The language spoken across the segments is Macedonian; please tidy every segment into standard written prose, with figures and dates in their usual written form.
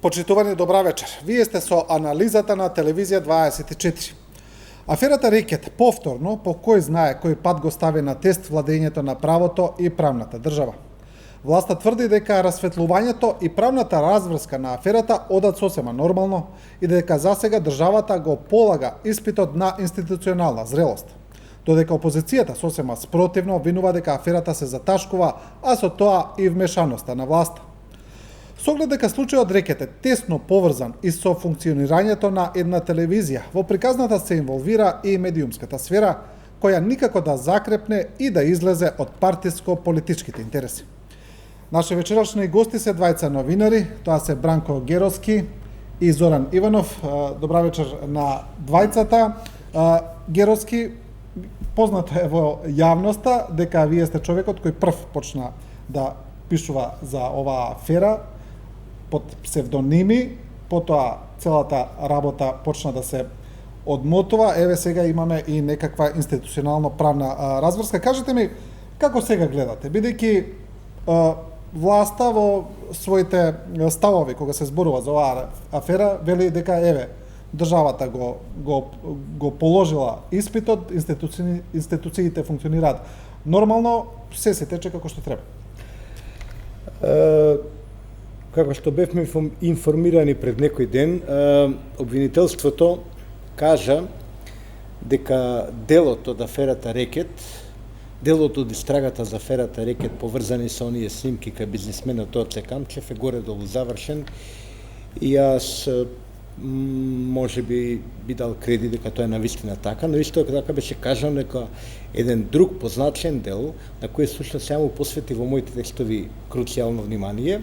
Почитувани, добра вечер. Вие сте со анализата на Телевизија 24. Аферата Рекет повторно, по кој знае кој пат го стави на тест владењето на правото и правната држава. Власта тврди дека расветлувањето и правната разврска на аферата одат сосема нормално и дека засега државата го полага испитот на институционална зрелост. Додека опозицијата сосема спротивно обвинува дека аферата се заташкува, а со тоа и вмешаноста на власта. Со оглед дека случајот Рекет е тесно поврзан и со функционирањето на една телевизија, во приказната се инволвира и медиумската сфера, која никако да закрепне и да излезе од партиско-политичките интереси. Наши вечерашни гости се двајца новинари, тоа се Бранко Геровски и Зоран Иванов. Добра вечер на двајцата. Геровски, познато е во јавноста дека вие сте човекот кој прв почна да пишува за оваа афера под псевдоними, потоа целата работа почна да се одмотува. Еве сега имаме и некаква институционално правна разврска. Кажете ми, како сега гледате, бидејќи власта во своите ставови кога се зборува за оваа афера вели дека еве државата го положила испитот, институциите функционираат нормално, се тече како што треба. Како што бевме информирани пред некој ден, обвинителството кажа дека делот од аферата Рекет, делот од истрагата за аферата Рекет поврзани со оние снимки кај бизнисменот Оце Камчев е горе-долу завршен и јас може би дал кредит дека тоа е навистина така, но исто така беше кажано дека еден друг позначен дел на кој слушна само посвети во моите текстови круцијално внимание,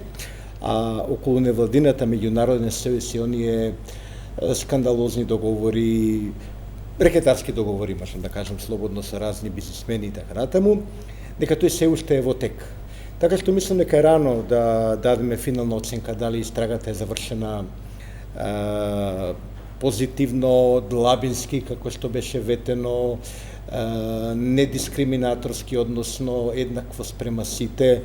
а околу невладината меѓународен сојуз и оние скандалозни договори, рекетарски договори, можам да кажам слободно со разни бизнисмени и така натаму, дека тој се уште е во тек. Така што мислам дека е рано да дадеме финална оценка дали истрагата е завршена позитивно, длабински, како што беше ветено, недискриминаторски, односно еднакво спрема сите,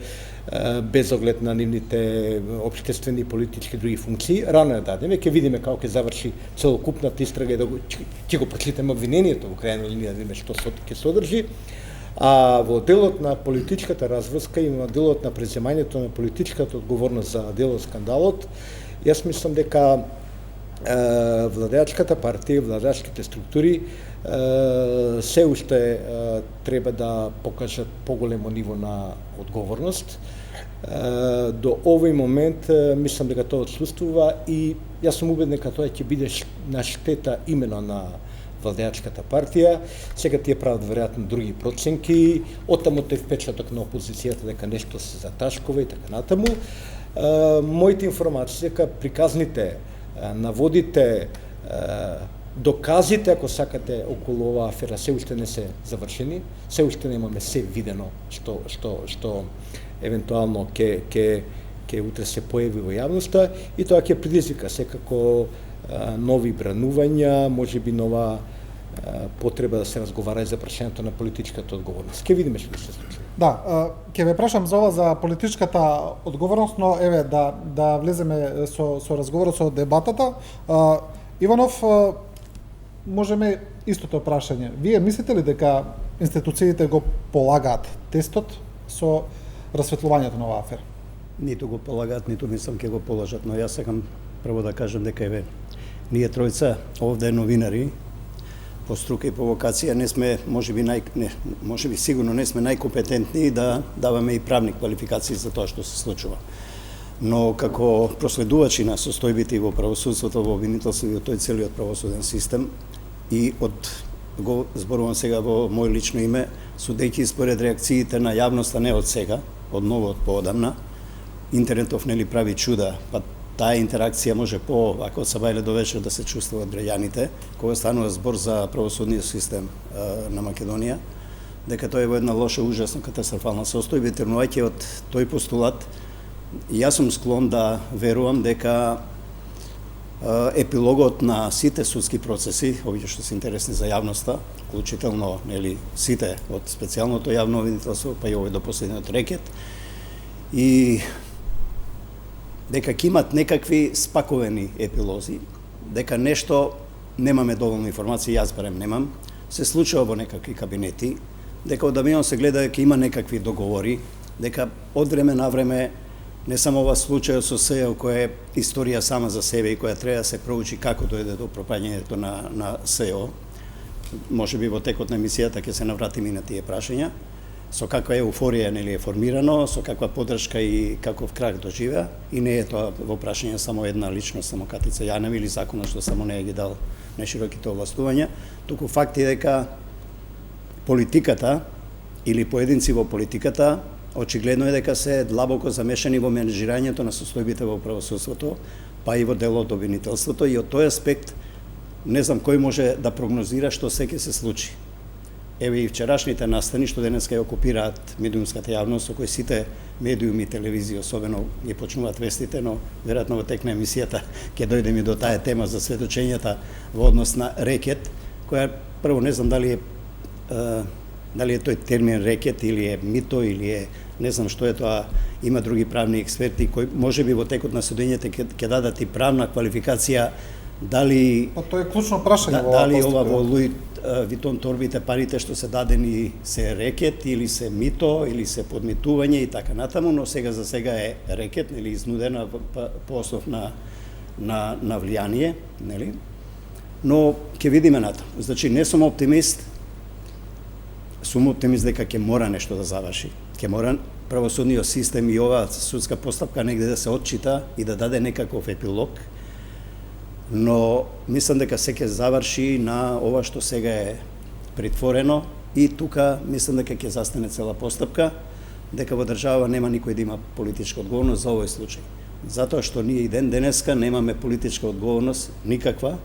без оглед на нивните општествени, политички други функции. Рано е дадеме, ќе видиме како ќе заврши целокупната истрага и да ќе го прочитаме обвинението во крајна линија, да видиме што ќе содржи. А во делот на политичката разврска и во делот на преземањето на политичката одговорност за делот скандалот, јас мислам дека владеачката партија, владеачките структури се уште треба да покажат поголемо ниво на одговорност. До овој момент мислам дека тоа отсуствува и јас сум убеден дека тоа ќе биде на штета именно на владеачката партија. Сега тие прават веројатно други проценки, оттаму тој впечаток на опозицијата дека нешто се заташкува и така натаму. Моите информации дека приказните наводите, доказите, ако сакате, околу оваа афера се уште не се завршени, се уште немаме се видено што евентуално ќе утре се појави во јавноста и тоа ќе предизвика секако нови бранувања, можеби нова потреба да се разговара и за прашањето на политичката одговорност. Ќе видиме што се случи. Да, ќе ве прашам за ова за политичката одговорност, но еве да влеземе со разговорот, со дебатата. Иванов, можеме истото прашање. Вие мислите ли дека институциите го полагаат тестот со расветлувањето на оваа афера? Ниту го полагаат, ниту мислам ќе го положат, но јас сакам прво да кажам дека еве ние тројца овде новинари по струка и по вокација не сме, можеби сигурно не сме најкомпетентни да даваме и правни квалификации за тоа што се случува. Но како проследувачи на состојбите во правосудството, во обвинителството и тој целиот правосуден систем и го зборувам сега во мој лично име, судејќи според реакциите на јавноста не од сега, од ново, од поодамна, интернетов нели прави чуда, па таа интеракција може ако се бајле до вечер да се чувствуваат граѓаните, кога станува збор за правосудниот систем на Македонија, дека тоа е во една лоша, ужасно катастрофална состојба, тргнувајќи од тој постулат, јас сум склон да верувам дека епилогот на сите судски процеси, овие што се интересни за јавноста, вклучително нели сите од специјалното јавно обвинителство, па и овој до последниот Рекет, и дека ќе имат некакви спаковени епилози, дека нешто немаме доволно информации, јас барем немам, се случува во некакви кабинети, дека од авион се гледа дека има некакви договори, дека од време на време не само ова случај со СЕО која е историја сама за себе и која треба да се проучи како дојде до пропаѓањето на СЕО. Може би во текот на емисијата ќе се навратиме и на тие прашања. Со каква еуфорија нели е формирано, со каква поддршка и каков крак доживеа, и не е тоа во прашање само една личност, само Катица Јанева или законот што само не ги дал најшироките овластувања, туку факт е дека политиката или поединци во политиката очигледно е дека се длабоко замешани во менеджирањето на состојбите во правосудството, па и во дело од обвинителството, и од тој аспект не знам кој може да прогнозира што се ќе се случи. Еве и вчерашните настани што денеска ја окупираат медиумската јавност, со кои сите медиуми и телевизии особено ги почнуваат вестите, но веројатно во тек на емисијата ќе дојдеме и до таа тема за сведочењата во однос на рекет, која прво не знам дали е тој термин рекет или е мито или е не знам што е тоа, има други правни експерти кои можеби во текот на судењето ќе дадат и правна квалификација дали Па тоа е клучно прашање во дали постапка. ова во Луи Витон торбите парите што се дадени се рекет или се мито или се подмитување и така натаму, но сега за сега е рекет, нели, изнудена по основ на влијание, нели? Но ќе видиме натаму. Значи не сум оптимист, сум оптимист дека ќе мора нешто да заврши. Ќе мора правосудниот систем и оваа судска постапка негде да се отчита и да даде некаков епилог, но мислам дека се ќе заврши на ова што сега е притворено и тука мислам дека ќе застане цела постапка, дека во држава нема никој да има политичка одговорност за овој случај. Затоа што ние и денеска немаме политичка одговорност никаква,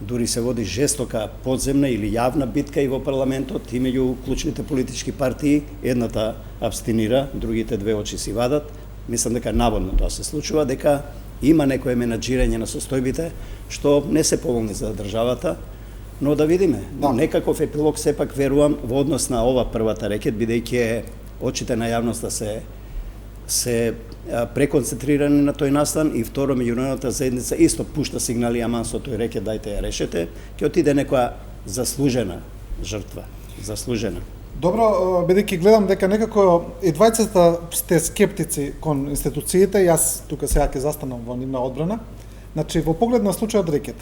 дури се води жестока подземна или јавна битка и во парламентот и меѓу клучните политички партии, едната абстинира, другите две очи си вадат. Мислам дека наводно тоа се случува, дека има некое менаџирање на состојбите што не се поволни за државата, но да видиме. Да. Некаков епилог сепак верувам во однос на ова првата рекет, бидејќи очите на јавноста се преконцентрирани на тој настан, и второ меѓународната заедница исто пушта сигнали, аман со тој рекет дајте ја решете, ќе отиде некоја заслужена жртва, заслужена. Добро, бидејќи гледам дека некако и двајцата сте скептици кон институциите, јас тука сега ќе застанам во нивна одбрана. Значи, во поглед на случајот рекет,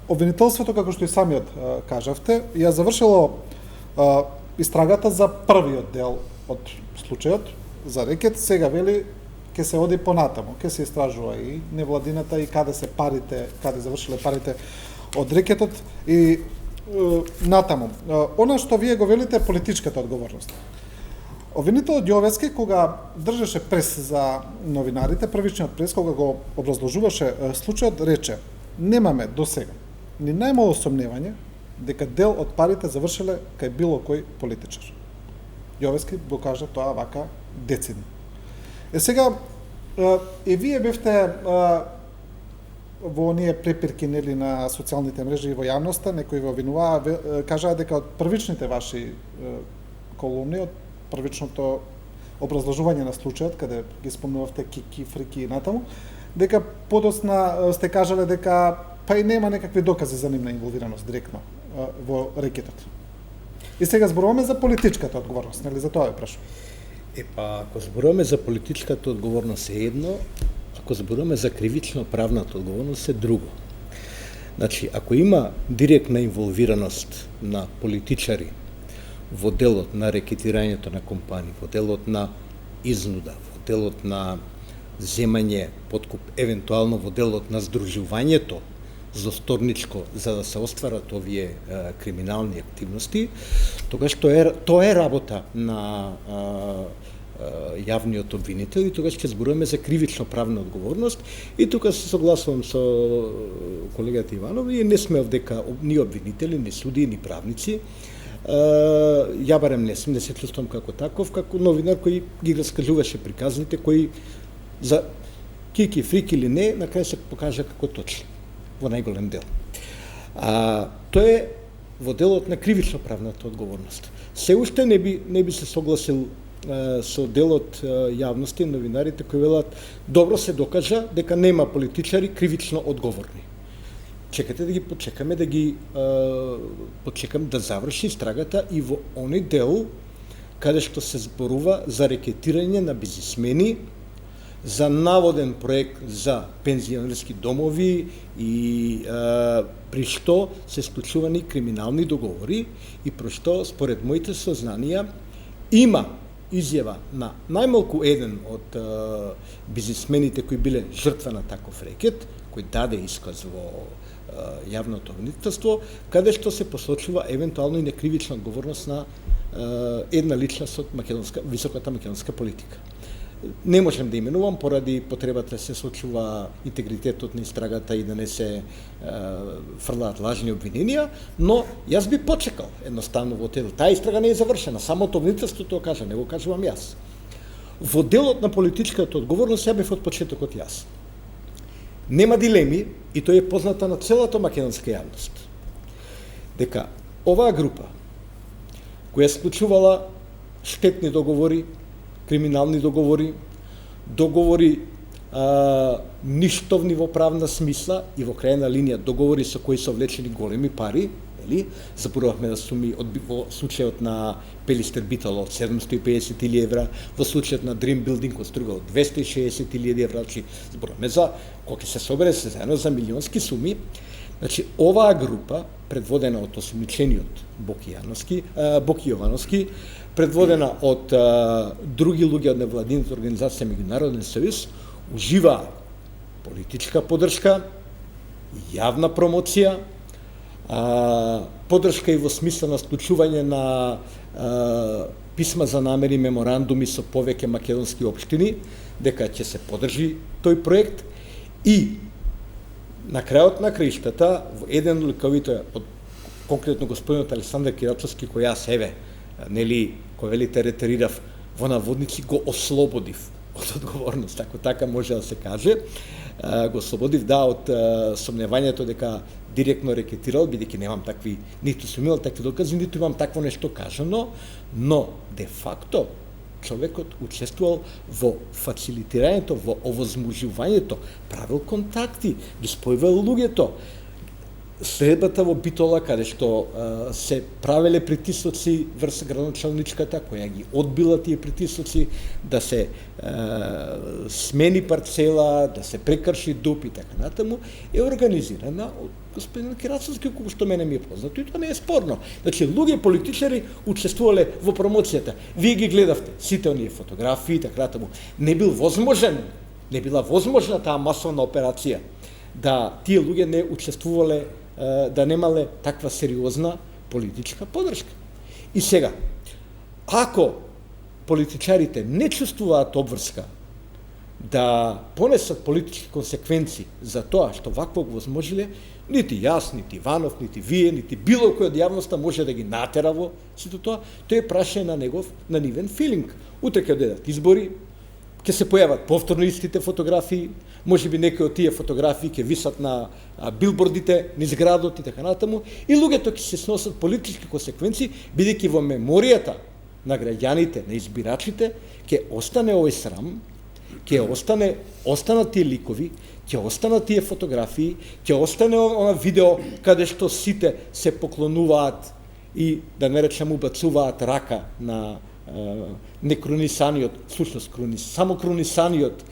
обвинителството, како што и самиот кажавте, ја завршило истрагата за првиот дел од случајот за рекет, сега вели ќе се оди понатаму, ќе се истражува и невладината и каде се парите, каде завршиле парите од рекетот и натаму. Она што вие го велите е политичката одговорност. Обвинителот Јовески, кога држеше прес за новинарите, првичниот прес, кога го образложуваше случајот, рече: немаме до сега ни најмало сомневање дека дел од парите завршиле кај било кој политичар. Јовески го кажа тоа вака децидно. Сега, и вие бевте во оние препирки нели на социјалните мрежи и во јавноста, некои го обвинуваа, кажаа дека од првичните ваши колумни, од првичното образложување на случајот, каде ги спомнувавте Кики, Фрики и натаму, дека подосна сте кажале дека па и нема некакви докази за нивна инволвираност директно во рекетот. И сега зборуваме за политичката одговорност, нели, за тоа ве прашувам. Па, ако зборуваме за политичката одговорност е едно, ако зборуваме за кривично-правната одговорност е друго. Значи, ако има директна инволвираност на политичари во делот на рекетирањето на компании, во делот на изнуда, во делот на земање, подкуп, евентуално во делот на здружувањето злосторничко за да се остварат овие криминални активности, тогаш тоа е работа на јавниот обвинител и тогаш ќе зборуваме за кривично правна одговорност. И тука се согласувам со колегата Иванов, и не сме овдека ни обвинители, ни суди, ни правници. Ја барем не се чувствувам како таков, како новинар кој ги раскажуваше приказните, кои за Кики, Фрики или не, на крај се покажа како точно во најголем дел. Тоа е во делот на кривично правната одговорност. Се уште не би се согласил со дел од јавности, новинарите кои велат добро се докажа дека нема политичари кривично одговорни. Чекате да ги почекаме, почекам да заврши истрагата и во оној дел каде што се зборува за рекетирање на бизнисмени, за наводен проект за пензионерски домови и при што се склучувани криминални договори и при што, според моите сознанија, има изјава на најмалку еден од бизнисмените кои биле жртва на таков рекет, кој даде исказ во јавното обвинителство, каде што се посочува евентуално и некривична одговорност на една личност од високата македонска политика. Не можем да именувам поради потребата да се сочува интегритетот на истрагата и да не се фрлаат лажни обвиненија, но јас би почекал едноставно во дел. Таа истрага не е завршена, самото обвинителство тоа кажа, не го кажувам јас. Во делот на политичката одговорност ја бев од почетокот јас. Нема дилеми, и тоа е позната на целата македонска јавност, дека оваа група, која склучувала штетни договори, криминални договори, ништовни во правна смисла и во крајна линија договори со кои се влечени големи пари, Запорувавме да суми во случајот на Пелистер Битал од 750.000 евра, во случајот на Dream Building од Струга од 260.000 евра, зборуваме за кој се собере се заедно за милионски суми. Значи, оваа група, предводена од осумничениот Боки Јовановски, предводена од други луѓе од невладината организација Меѓународен сојуз, ужива политичка поддршка, јавна промоција, поддршка и во смисла на склучување на писма за намери, меморандуми со повеќе македонски општини, дека ќе се поддржи тој проект и на крајот на краиштата, во еден ликовите, конкретно господинот Александар Кирачовски, кој јас нели, кој велите ретерирав во наводници, го ослободив од одговорност, ако така може да се каже, го ослободив, од сомневањето дека директно рекетирал, бидејќи немам такви, ниту сум имал такви докази, ниту имам такво нешто кажано, но де факто човекот учествувал во фацилитирањето, во овозможувањето, правил контакти, ги спојувал луѓето. Следбата во Битола, каде што се правеле притисоци врз градоначалничката, која ги одбила тие притисоци, да се смени парцела, да се прекрши ДУП и така натаму, е организирана од господин Кирацовски, колку што мене ми е познато, и тоа не е спорно. Значи, луѓе политичари учествувале во промоцијата. Вие ги гледавте сите оние фотографии и така натаму. Не била возможна таа масовна операција, да тие луѓе не учествувале, да немале таква сериозна политичка поддршка. И сега, ако политичарите не чувствуваат обврска да понесат политички консеквенции за тоа што вакво го возможиле, нити јас, нити Иванов, нити вие, нити било кој од јавноста може да ги натера во сето тоа, тој е прашање на нивен филинг. Утре ќе додат избори, ќе се појават повторно истите фотографии, можеби некои од тие фотографии ќе висат на билбордите низ градот и така натаму, и луѓето ќе се сносат политички консеквенции, бидејќи во меморијата на граѓаните, на избирачите, ќе остане овој срам, ќе останат тие ликови, ќе останат тие фотографии, ќе остане она видео каде што сите се поклонуваат и, да не речем, убацуваат рака на некронисаниот, всушност само кронисаниот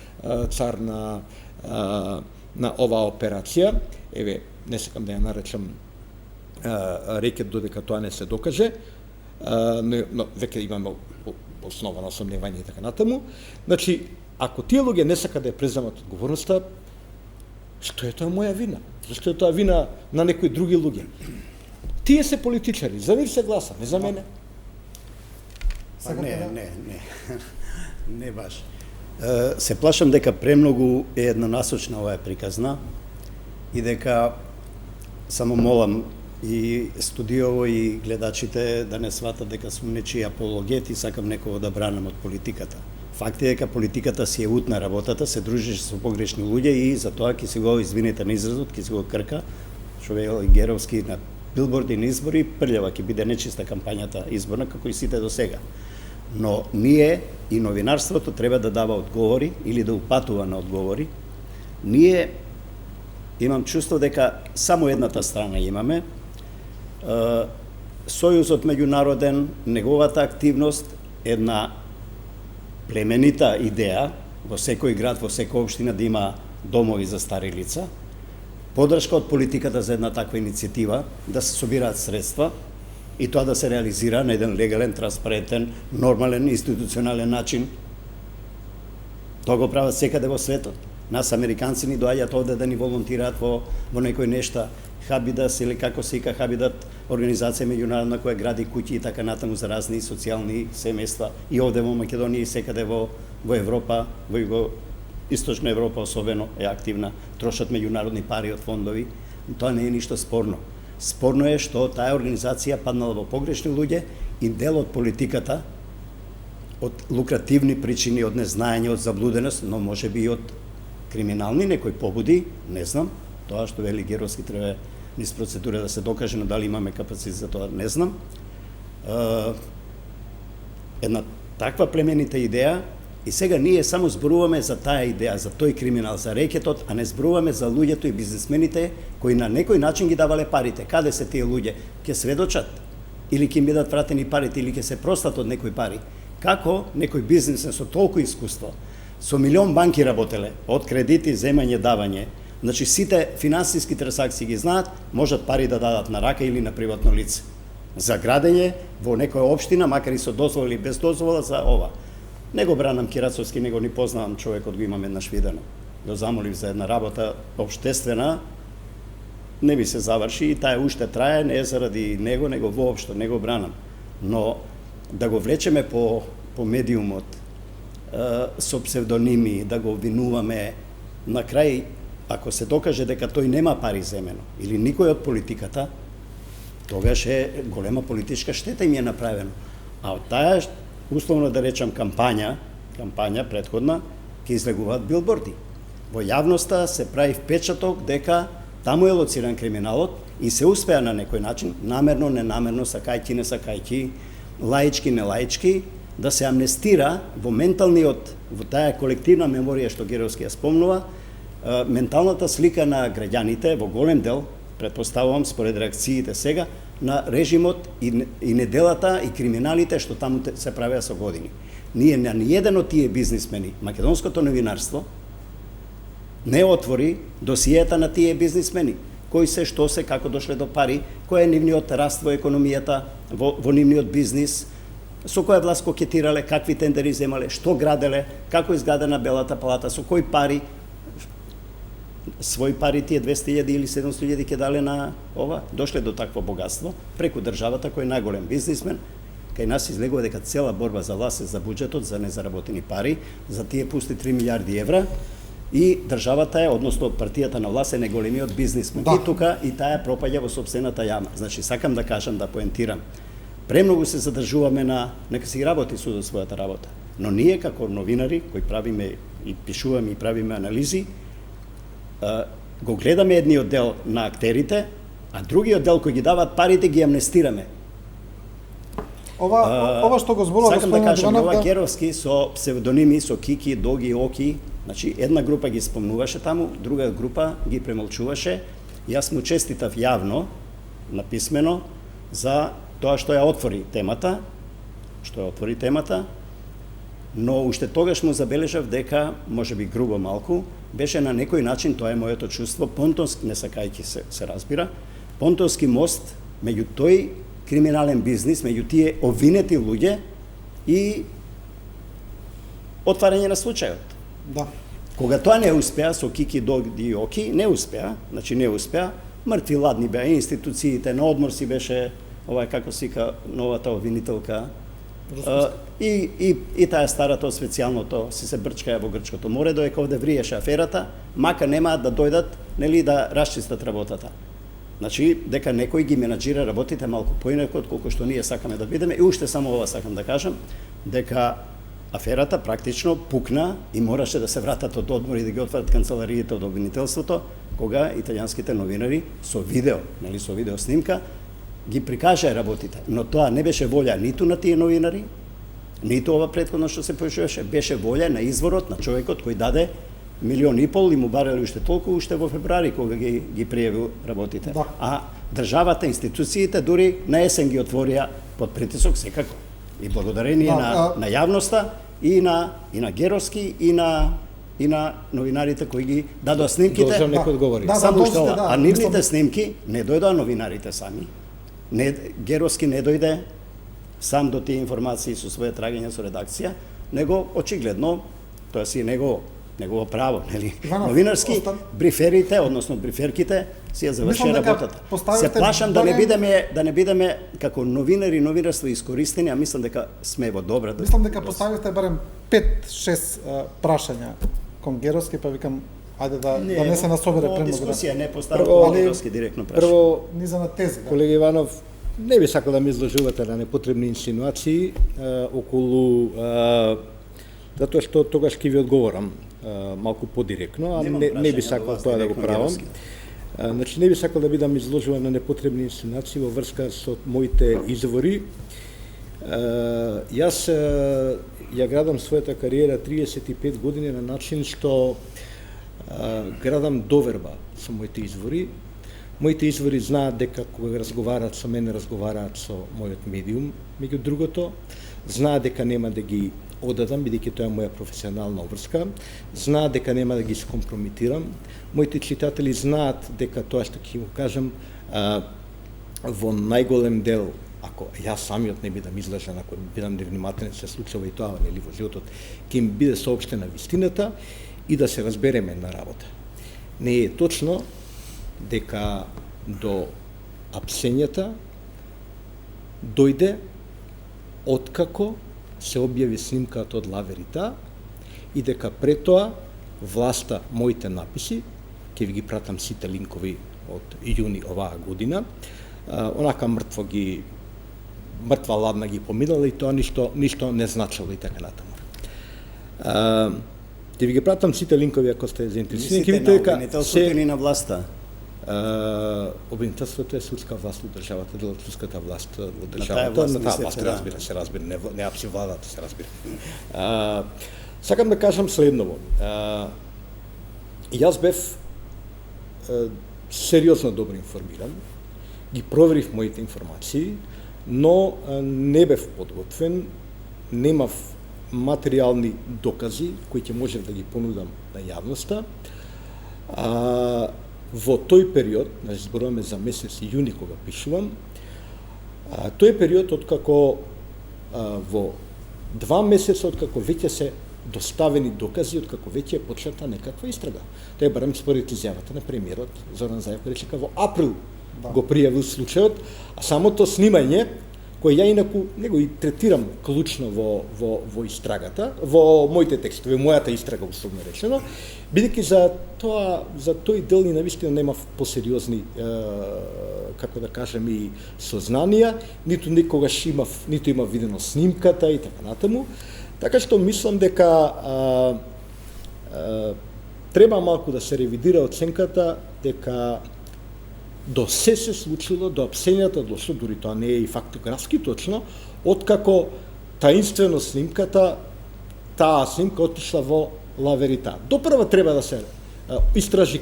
цар на оваа операција. Еве, не сакам да ја наречам рекет додека тоа не се докаже, но веќе имаме основано сомневање и така натаму. Значи, ако тие луѓе не сакат да ја преземат одговорноста, што е тоа моја вина? Зашто е тоа вина на некои други луѓе? Тие се политичари, за нив се гласа, не за мене. Не баш. Се плашам дека премногу е еднонасочна оваа приказна и дека само молам и студиово и гледачите да не сватат дека сум нечија апологет и сакам некого да бранам од политиката. Факт е дека политиката си е утна работата, се дружиш со погрешни луѓе и за тоа ќе си го, извините на изразот, ќе си го крка, што велел и Геровски на билборди на избори, прљава ќе биде нечиста кампањата изборна, како и сите до сега. Но ние и новинарството треба да дава одговори или да упатува на одговори. Ние имам чувство дека само едната страна имаме. Сојузот меѓународен, неговата активност, една племенита идеја во секој град, во секоја општина да има домови за стари лица, подршка од политиката за една таква иницијатива, да се собираат средства и тоа да се реализира на еден легален, транспарентен, нормален, институционален начин. Тоа го прават секаде во светот. Нас американци ни доаѓаат овде да ни волонтираат во некои нешта, Хабидас или како се ика Хабидат, организација меѓународна која гради куќи и така натаму за разни социјални семејства и овде во Македонија и секаде во Европа, во Источна Европа особено е активна, трошат меѓународни пари од фондови. Тоа не е ништо спорно. Спорно е што таа организација паднала во погрешни луѓе и дел од политиката, од лукративни причини, од незнаење, од заблуденост, но може би и од криминални некои побуди, не знам. Тоа што вели Геровски треба низ процедура да се докаже, но дали имаме капацитет за тоа, не знам. Една таква племенита идеја и сега ние само зборуваме за таа идеја, за тој криминал, за рекетот, а не зборуваме за луѓето и бизнисмените кои на некој начин ги давале парите. Каде се тие луѓе? Ќе сведочат? Или ќе им бидат вратени парите, или ќе се простат од некои пари? Како некој бизнисмен со толку искуство, со милион банки работеле, од кредити, земање, давање, значи сите финансиски трансакции ги знаат, можат пари да дадат на рака или на приватно лице. За градење во некоја општина, макар и со дозвола или без дозвола, за ова. Не го бранам Кирацовски, не го ни познавам човекот, го имам еднаш видено. Го замолив за една работа обштествена, не ми се заврши и таа уште трае, не е заради него, него воопшто, не го бранам. Но да го влечеме по медиумот, со псевдоними, да го обвинуваме, на крај, ако се докаже дека тој нема пари земено, или никој од политиката, тогаш е голема политичка штета им е направено. А од таа, условно да речам, кампања предходна, ќе излегуваат билборди. Во јавноста се прави впечаток дека таму е лоциран криминалот и се успеа на некој начин, намерно, ненамерно, сакајки, не сакајки, лаички, не лаички, да се амнестира во менталниот, во таа колективна меморија што Геровски ја спомнува, менталната слика на граѓаните во голем дел, претпоставувам според реакциите сега, на режимот и неделата и криминалите што таму се правеа со години. Ние на ниеден од тие бизнисмени, македонското новинарство, не отвори досиета на тие бизнисмени, кои се, што се, како дошле до пари, кој е нивниот раст во економијата, во нивниот бизнис, со која власт кокетирале, какви тендери земале, што граделе, како изградена Белата палата, со кои пари, своји пари тие 200.000 или 700.000 ќе дале на ова, дошле до такво богатство, преку државата кој е најголем бизнисмен, кај нас излегува дека цела борба за власт е за буџетот, за незаработени пари, за тие пусти 3 милиарди евра, и државата е, односно партијата на власт е најголемиот бизнисмен. Да. И тука и таа пропаѓа во сопствената јама. Значи, сакам да кажам, да поентирам. Премногу се задржуваме на нека си работи судот својата работа. Но ние како новинари кои правиме и пишуваме и правиме анализи, го гледаме едниот дел на актерите, а другиот дел кој ги даваат парите ги амнестираме. Ова што го зборува господин Диванов, сакам да кажам, ова Геровски со псевдоними, со Кики, Доги, Оки, значи една група ги спомнуваше таму, друга група ги премолчуваше. Јас му честитав јавно, написмено, за тоа што ја отвори темата, но уште тогаш му забележав дека, можеби грубо малку, беше на некој начин, тоа е моето чувство, понтонски, не сакајќи се разбира, понтонски мост меѓу тој криминален бизнис, меѓу тие обвинети луѓе и отварање на случајот. Да. Кога тоа не успеа со Кики, Доги и Оки, не успеа, мртви ладни беа институциите, на одмор си беше како сика новата обвинителка. И таа старата специјалното си се брчкаја во Грчкото море, доека овде вриеше аферата, мака немаат да дојдат, нели, да расчистат работата. Значи, дека некој ги менаџира работите малку поинаку отколку што ние сакаме да бидеме. И уште само ова сакам да кажам, дека аферата практично пукна и мораше да се вратат од одмор и да ги отворат канцелариите од обвинителството, кога италијанските новинари со видео, нели, со видео снимка, ги прикажаа работите. Но тоа не беше волја ниту на тие новинари, ниту ова претходно што се појашуваше, беше волја на изворот на човекот кој даде 1,5 милион и му барали уште толку уште во февруари кога ги пријавил работите. Да. А државата, институциите дури на есен ги отворија под притисок секако. И благодарение на јавноста и на Геровски и на новинарите кои ги дадоа снимките. Должам некој одговори. Само да, уште ова. да, А нивните снимки не дојдоа новинарите сами. Геровски не дојде сам до тие информации со своје трагење со редакција, него очигледно тоа си е негово право, нели? Иванов, Новинарски бриферите, односно бриферките си ја завршија работата. Се плашам да не бидеме како новинари, новинарство искористени, а мислам дека сме во добра. Мислам дека поставивте барем 5-6 прашања кон Геровски, па викам ајде да не се насобере премногу. Дискусија не поставува Геровски директно прашање. Прво, Низа на тези, да. колега Иванов, не би сакал да ме изложувате на непотребни инсинуации околу затоа што тогаш ќе ви одговорам малку подиректно, а не би сакал тоа да го правам. Значи не би сакал да бидам изложуван на непотребни инсинуации во врска со моите извори. Јас ја градам својата кариера 35 години на начин што градам доверба со моите извори. Моите извори знаат дека кога разговараат со мене, разговараат со мојот медиум, меѓу другото, знаат дека нема да ги одадам, бидејќи тоа е моја професионална обврска, знаат дека нема да ги скомпрометирам. Моите читатели знаат дека тоа што ќе го кажам во најголем дел, ако јас самиот не бидам излажен, ако бидам невнимателен, се случува и тоа нели во животот, ќе им биде соопштена вистината и да се разбереме на работа. Не е точно дека до апсењата дојде откако се објави снимката од Лаверита и дека пред тоа власта моите написи, ќе ви ги пратам сите линкови од јуни оваа година, онака мртва ладна ги поминала и тоа ништо не значило и така натаму. Ќе ви ги пратам сите линкови ако сте заинтересирани, ќе видите дека обвинителството или на власта. Обвинителството е судска власт во државата, дел од судската власт во државата, на таа власт се разбира, не апси владата се разбира. Сакам да кажам следново. Јас бев сериозно добро информиран, ги проверив моите информации, но не бев подготвен, немав материјални докази кои ќе можев да ги понудам на јавноста. Во тој период, значи зборуваме за месец јуни кога пишувам, тој период откако во 2 месеца откако веќе се доставени докази, откако веќе е почната некаква истрага. Тоа е барем според изјавата на премиерот Зоран Заев, кој рече во април го пријавил случајот, а самото снимање кој ја инаку не го и третирам клучно во истрагата, во моите текстови, мојата истрага условно речено, бидејќи за тој дел и навистина немав посериозни како да кажем и сознанија, ниту никогаш ниту имав видено снимката и така натаму. Така што мислам дека треба малку да се ревидира оценката дека до се случило, до апсењата дошло, дури тоа не е и фактографски точно, откако таинствено снимката, таа снимка отишла во Лаверита. Допрва треба да се истражи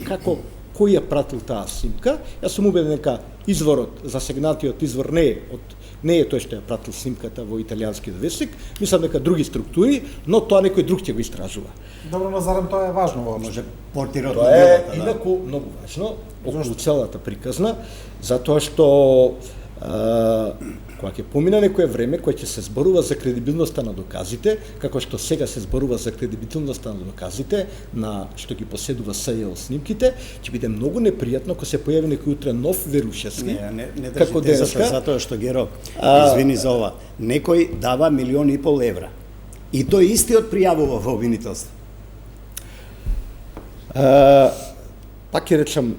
кој ја пратил таа снимка. Јас сум убеден дека изворот, засегнатиот извор не е тој што ја пратил снимката во италијанскиот весник, мислам дека други структури, но тоа некој друг ќе го истражува. Добро, но зарем тоа е важно воопшто? Може портирот Тоа на е делата, инаку многу важно околу целата приказна, затоа што кога ќе помине некое време, кога ќе се зборува за кредибилноста на доказите, како што сега се зборува за кредибилноста на доказите, на што ги поседува СЈО снимките, ќе биде многу непријатно ако се појави некој утре нов Верушевски, не како денеска, затоа што Геро, извини за ова, некој дава 1,5 милион евра. И тој истиот пријавува во обвинителство. Пак ќе речам,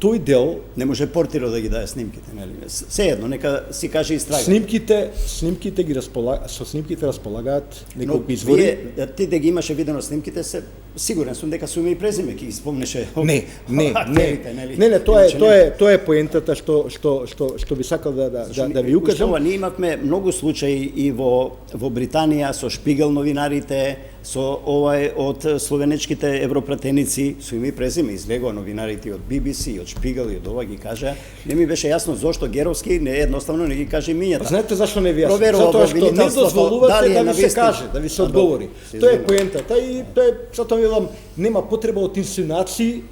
тој дел Не може портирот да ги даде снимките, нели? Сеедно, нека си каже истрага. снимките ги располагаат неколку извори. Ти да ги имаше видено снимките, сигурен сум дека сум и презиме ќе ги спомнеше. Не, нели? тоа е поентата што би сакал да ви укажам. Ние имавме многу случаи и во Британија со Шпигел новинарите, со од словенечките европратеници, со име и презиме излегува новинарите од BBC, од Шпигел и од ова ги кажа. Не ми беше јасно зошто Геровски не едноставно не ги каже имињата. Знаете зашто не ви јасно? Затоа што не дозволувате да ви се каже, да ви се одговори. Тоа е поентата и тоа е затоа велам нема потреба од инсинуации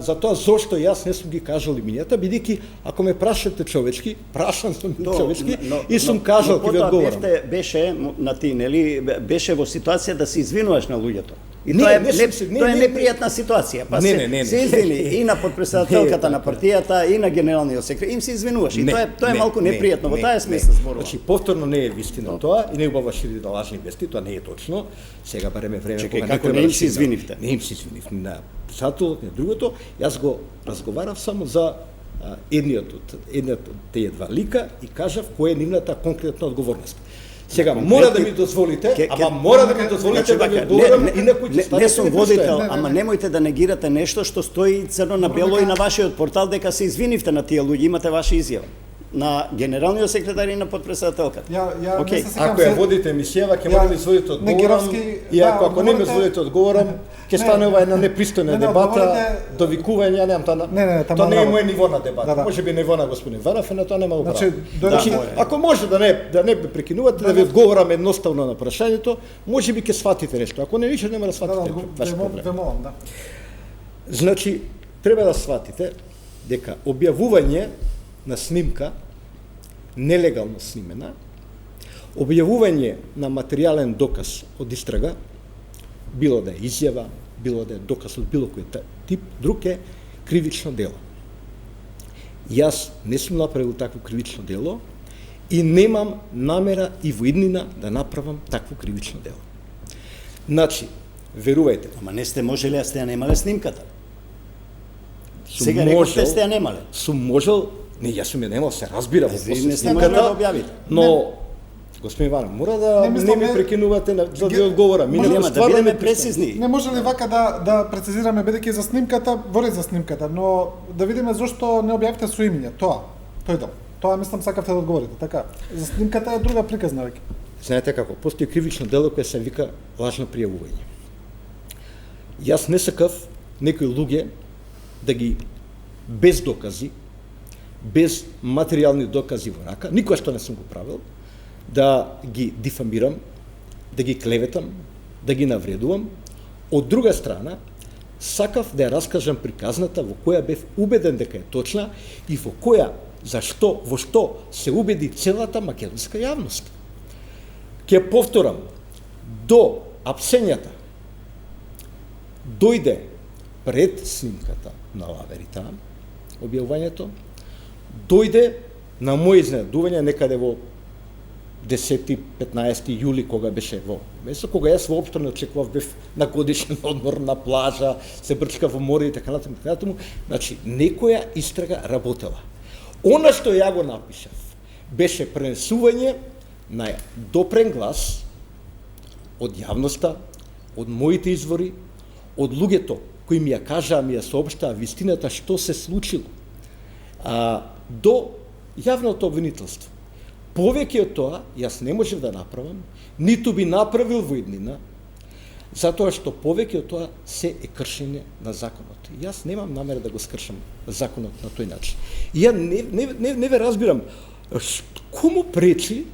за тоа зошто јас не сум ги кажал имињата, бидејќи ако ме прашате човечки, прашан сум човечки и сум кажал ќе ви одговорам. Беше на ти, нели, беше во ситуација да се извинуваш на луѓето. И Не, тоа е не, непријатна ситуација. Па се извини и на подпредседателката на партијата и на генералниот секретар, им се извинуваш. И тоа е малку непријатно, во таа смисла зборува. Значи повторно не е вистина тоа и не убава шири да лажни вести, тоа не е точно. Сега бареме време кога како не им се извинивте. Не им се извинив на председателот, на другото. Јас го разговарав само за едниот од тие два лика и кажав која е нивната конкретна одговорност. Сега мора да ми дозволите, мора да ми дозволите да ви одговорам, инаку ќе станете. Не сум водител, ама немојте да негирате нешто што стои црно на бело и на вашиот портал дека се извинивте на тие луѓе, имате ваша изјава. На генералниот секретар и на подпредседателката. Ако ја водите емисијава, ќе мора да ми изводите одговорам, и ако не ми изводите одговорам, ќе стане ова една непристојна дебата, довикување, немам тоа не е мој ниво на дебата. Може би ниво на господин Варов, но тоа нема го право. Значи, ако може да не ме прекинувате, да ви одговорам едноставно на прашањето, може би ќе сватите нешто. Ако не ништо нема да сватите ваш проблем. Значи, треба да сватите дека објавување на снимка, нелегално снимена, објавување на материјален доказ од истрага, било да е изјава, било да е доказ од било кој тип, друг е кривично дело. Јас не сум направил такво кривично дело и немам намера и во иднина да направам такво кривично дело. Значи, верувајте. Ама не сте можеле, а сте ја немале снимката. Сега рековте сте ја немале. Сум можел. Не, јас сум ја немал, се разбира во после снимката, но господин Иванов, мора да не ми прекинувате за да одговорам. Нема да бидеме прецизни. Не може ли вака да прецизираме бидејќи за снимката, вори за снимката, но да видиме зошто не објавите со имиња, тој дел. Тоа мислам сакавте да одговорите, така. За снимката е друга приказна веќе. Знаете како, постои кривично дело кое се вика лажно пријавување. Јас не сакав некои луѓе да ги без докази, без материјални докази во рака, никоја што не сум го правил, да ги дифамирам, да ги клеветам, да ги навредувам. Од друга страна, сакав да ја раскажам приказната во која бев убеден дека е точна и во која, во што се убеди целата македонска јавност. Ќе повторам, до апсењата дојде пред снимката на Лаверита, објавувањето, дојде на мој изненадување некаде во 10-15 јули, кога беше во место, кога јас воопшто не очекував, бев на годишен одмор на плажа, се брчка во море и така натаму. Значи, некоја истрага работела. Она што ја го напишав беше пренесување на допрен глас од јавноста, од моите извори, од луѓето кои ми ја кажаа, ми ја соопштаа вистината што се случило, до јавното обвинителство. Повеќе од тоа, јас не можев да направам, ниту би направил во иднина, затоа што повеќе од тоа се е кршење на законот. Јас немам намера да го скршам законот на тој начин. И ја не ве разбирам, кому пречи,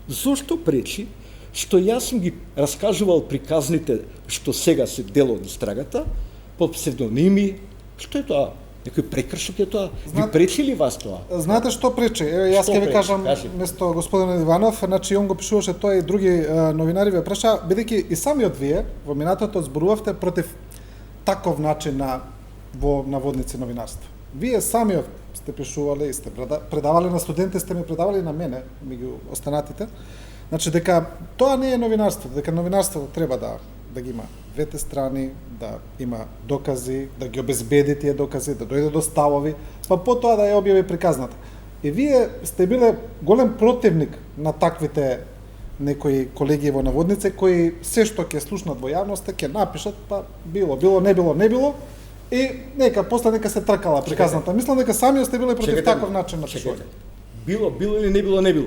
зошто пречи, што јас сум ги раскажувал приказните што сега се дел од истрагата, под псевдоними, што е тоа? Некој прекршок е тоа? Ви пречи ли вас тоа? Знаете што пречи? Јас ќе ви кажам место господин Иванов, значи он го пишуваше тоа и други новинари ве праша, бидејќи и самиот вие во минатото зборувавте против таков начин на во наводници новинарство. Вие самиот сте пишувале и сте предавале на студенти, сте ми предавале на мене, меѓу останатите. Значи дека тоа не е новинарство, дека новинарството треба да ги има двете страни, да има докази, да ги обезбеди тие докази, да дојде до ставови, па потоа да ја објави приказната. И вие сте биле голем противник на таквите некои колеги во наводнице кои се што ќе слушнат во јавноста ќе напишат па било, не било и нека се тркала приказната. Мислам дека сами сте биле против таков начин на пишување. Било или не било.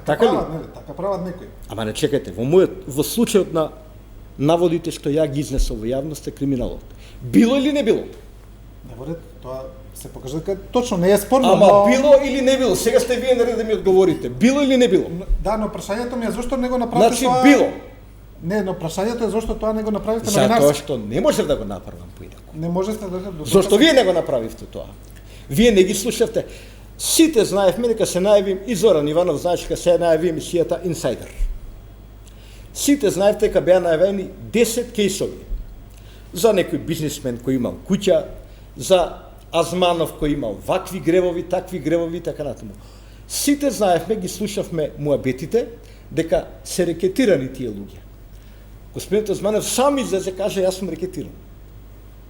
Така прават, нели? Така прават некои. Ама не чекайте, во случајот на наводите што ја ги изнесов во јавност е криминалот. Било или не било? Не во ред, тоа се покажа дека точно не е спорно. Ама било или не било? Сега сте вие на ред да ми одговорите. Било или не било? Да, но прашањето ми е зошто не го направите значи, тоа? било. Не, но прашањето е зошто тоа не го направите новинарски. Затоа што не можев да го направам поинаку. Не можете да го. Зошто вие не го направивте тоа? Вие не ги слушавте. Сите знаевме дека се најавим и Зоран Иванов знаеше дека се најави емисијата Инсайдер. Сите знаевте дека беа најавени 10 кейсови за некој бизнисмен кој имал куќа, за Азманов кој имал вакви гревови, такви гревови и така натаму. Сите знаевме, ги слушавме муабетите дека се рекетирани тие луѓе. Господинот Азманов сам излезе каже јас сум рекетиран.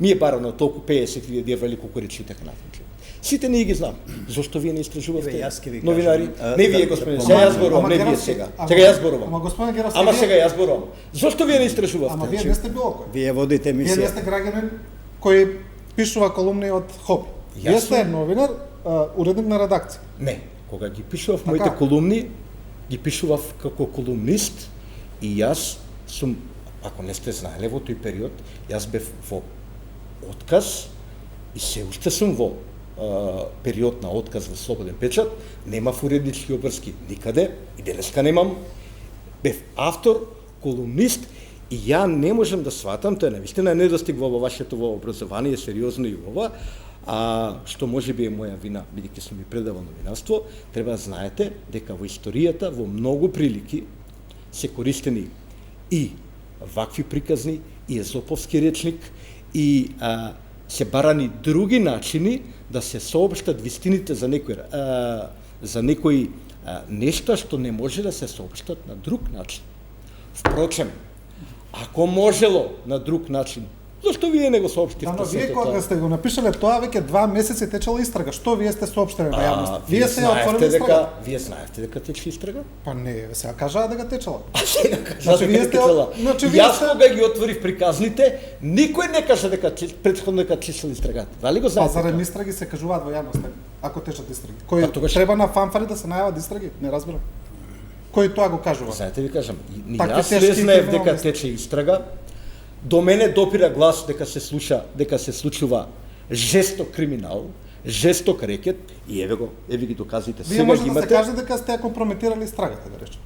Ми е барано толку 50.000 евра или колку речи така натаму. Сите ние ги знам. Зошто вие не истражувавте новинари? Не вие, господин, сега јас зборувам, не вие сега. Сега јас зборувам. Ама господин Геров, ама сега јас зборувам. Зошто вие не истражувавте? Ама вие не сте било кој. Вие водите емисија. Вие не сте граѓанин кој пишува колумни од хоби. Вие сте новинар, уредник на редакција. Не, кога ги пишував моите колумни, ги пишував како колумнист и јас сум, ако не сте знаеле во тој период, јас бев во отказ и се уште сум во период на отказ во Слободен печат, немав уреднички обврски никаде, и денеска немам. Бев автор, колумнист, и ја не можам да сватам, тоа навистина недостиг во вашето во образование, сериозно и ова, што може би е моја вина, бидејќи сум ми предавал новинарство, треба да знаете дека во историјата во многу прилики се користени и вакви приказни, и езоповски речник, и се барани други начини да се соопштат вистините за некои нешта што не може да се соопштат на друг начин. Впрочем, ако можело на друг начин, зашто вие не го соопштивте? Да, но вие кога сте го напишале тоа, веќе 2 месеци течела истрага. Што вие сте соопштиле на јавност? Вие се отвориле истрага? Вие знаевте дека тече истрага? Па не, сега кажаа дека течела. Сега кажаа дека течела. Јас кога ги отворив приказните, никој не кажа дека претходно дека течела истрагата. Дали го знаете? Па зарем истраги се кажуваат во јавност, ако течат истраги. Кој треба на фанфари да се најават истраги? Не разбирам. Кој тоа го кажува? Знаете ви кажам, јас не знаев дека тече истрага. До мене допира глас дека се случува жесток криминал, жесток рекет и еве ги доказите. Вие можете да се кажете дека сте ја компрометирали истрагата, да речем.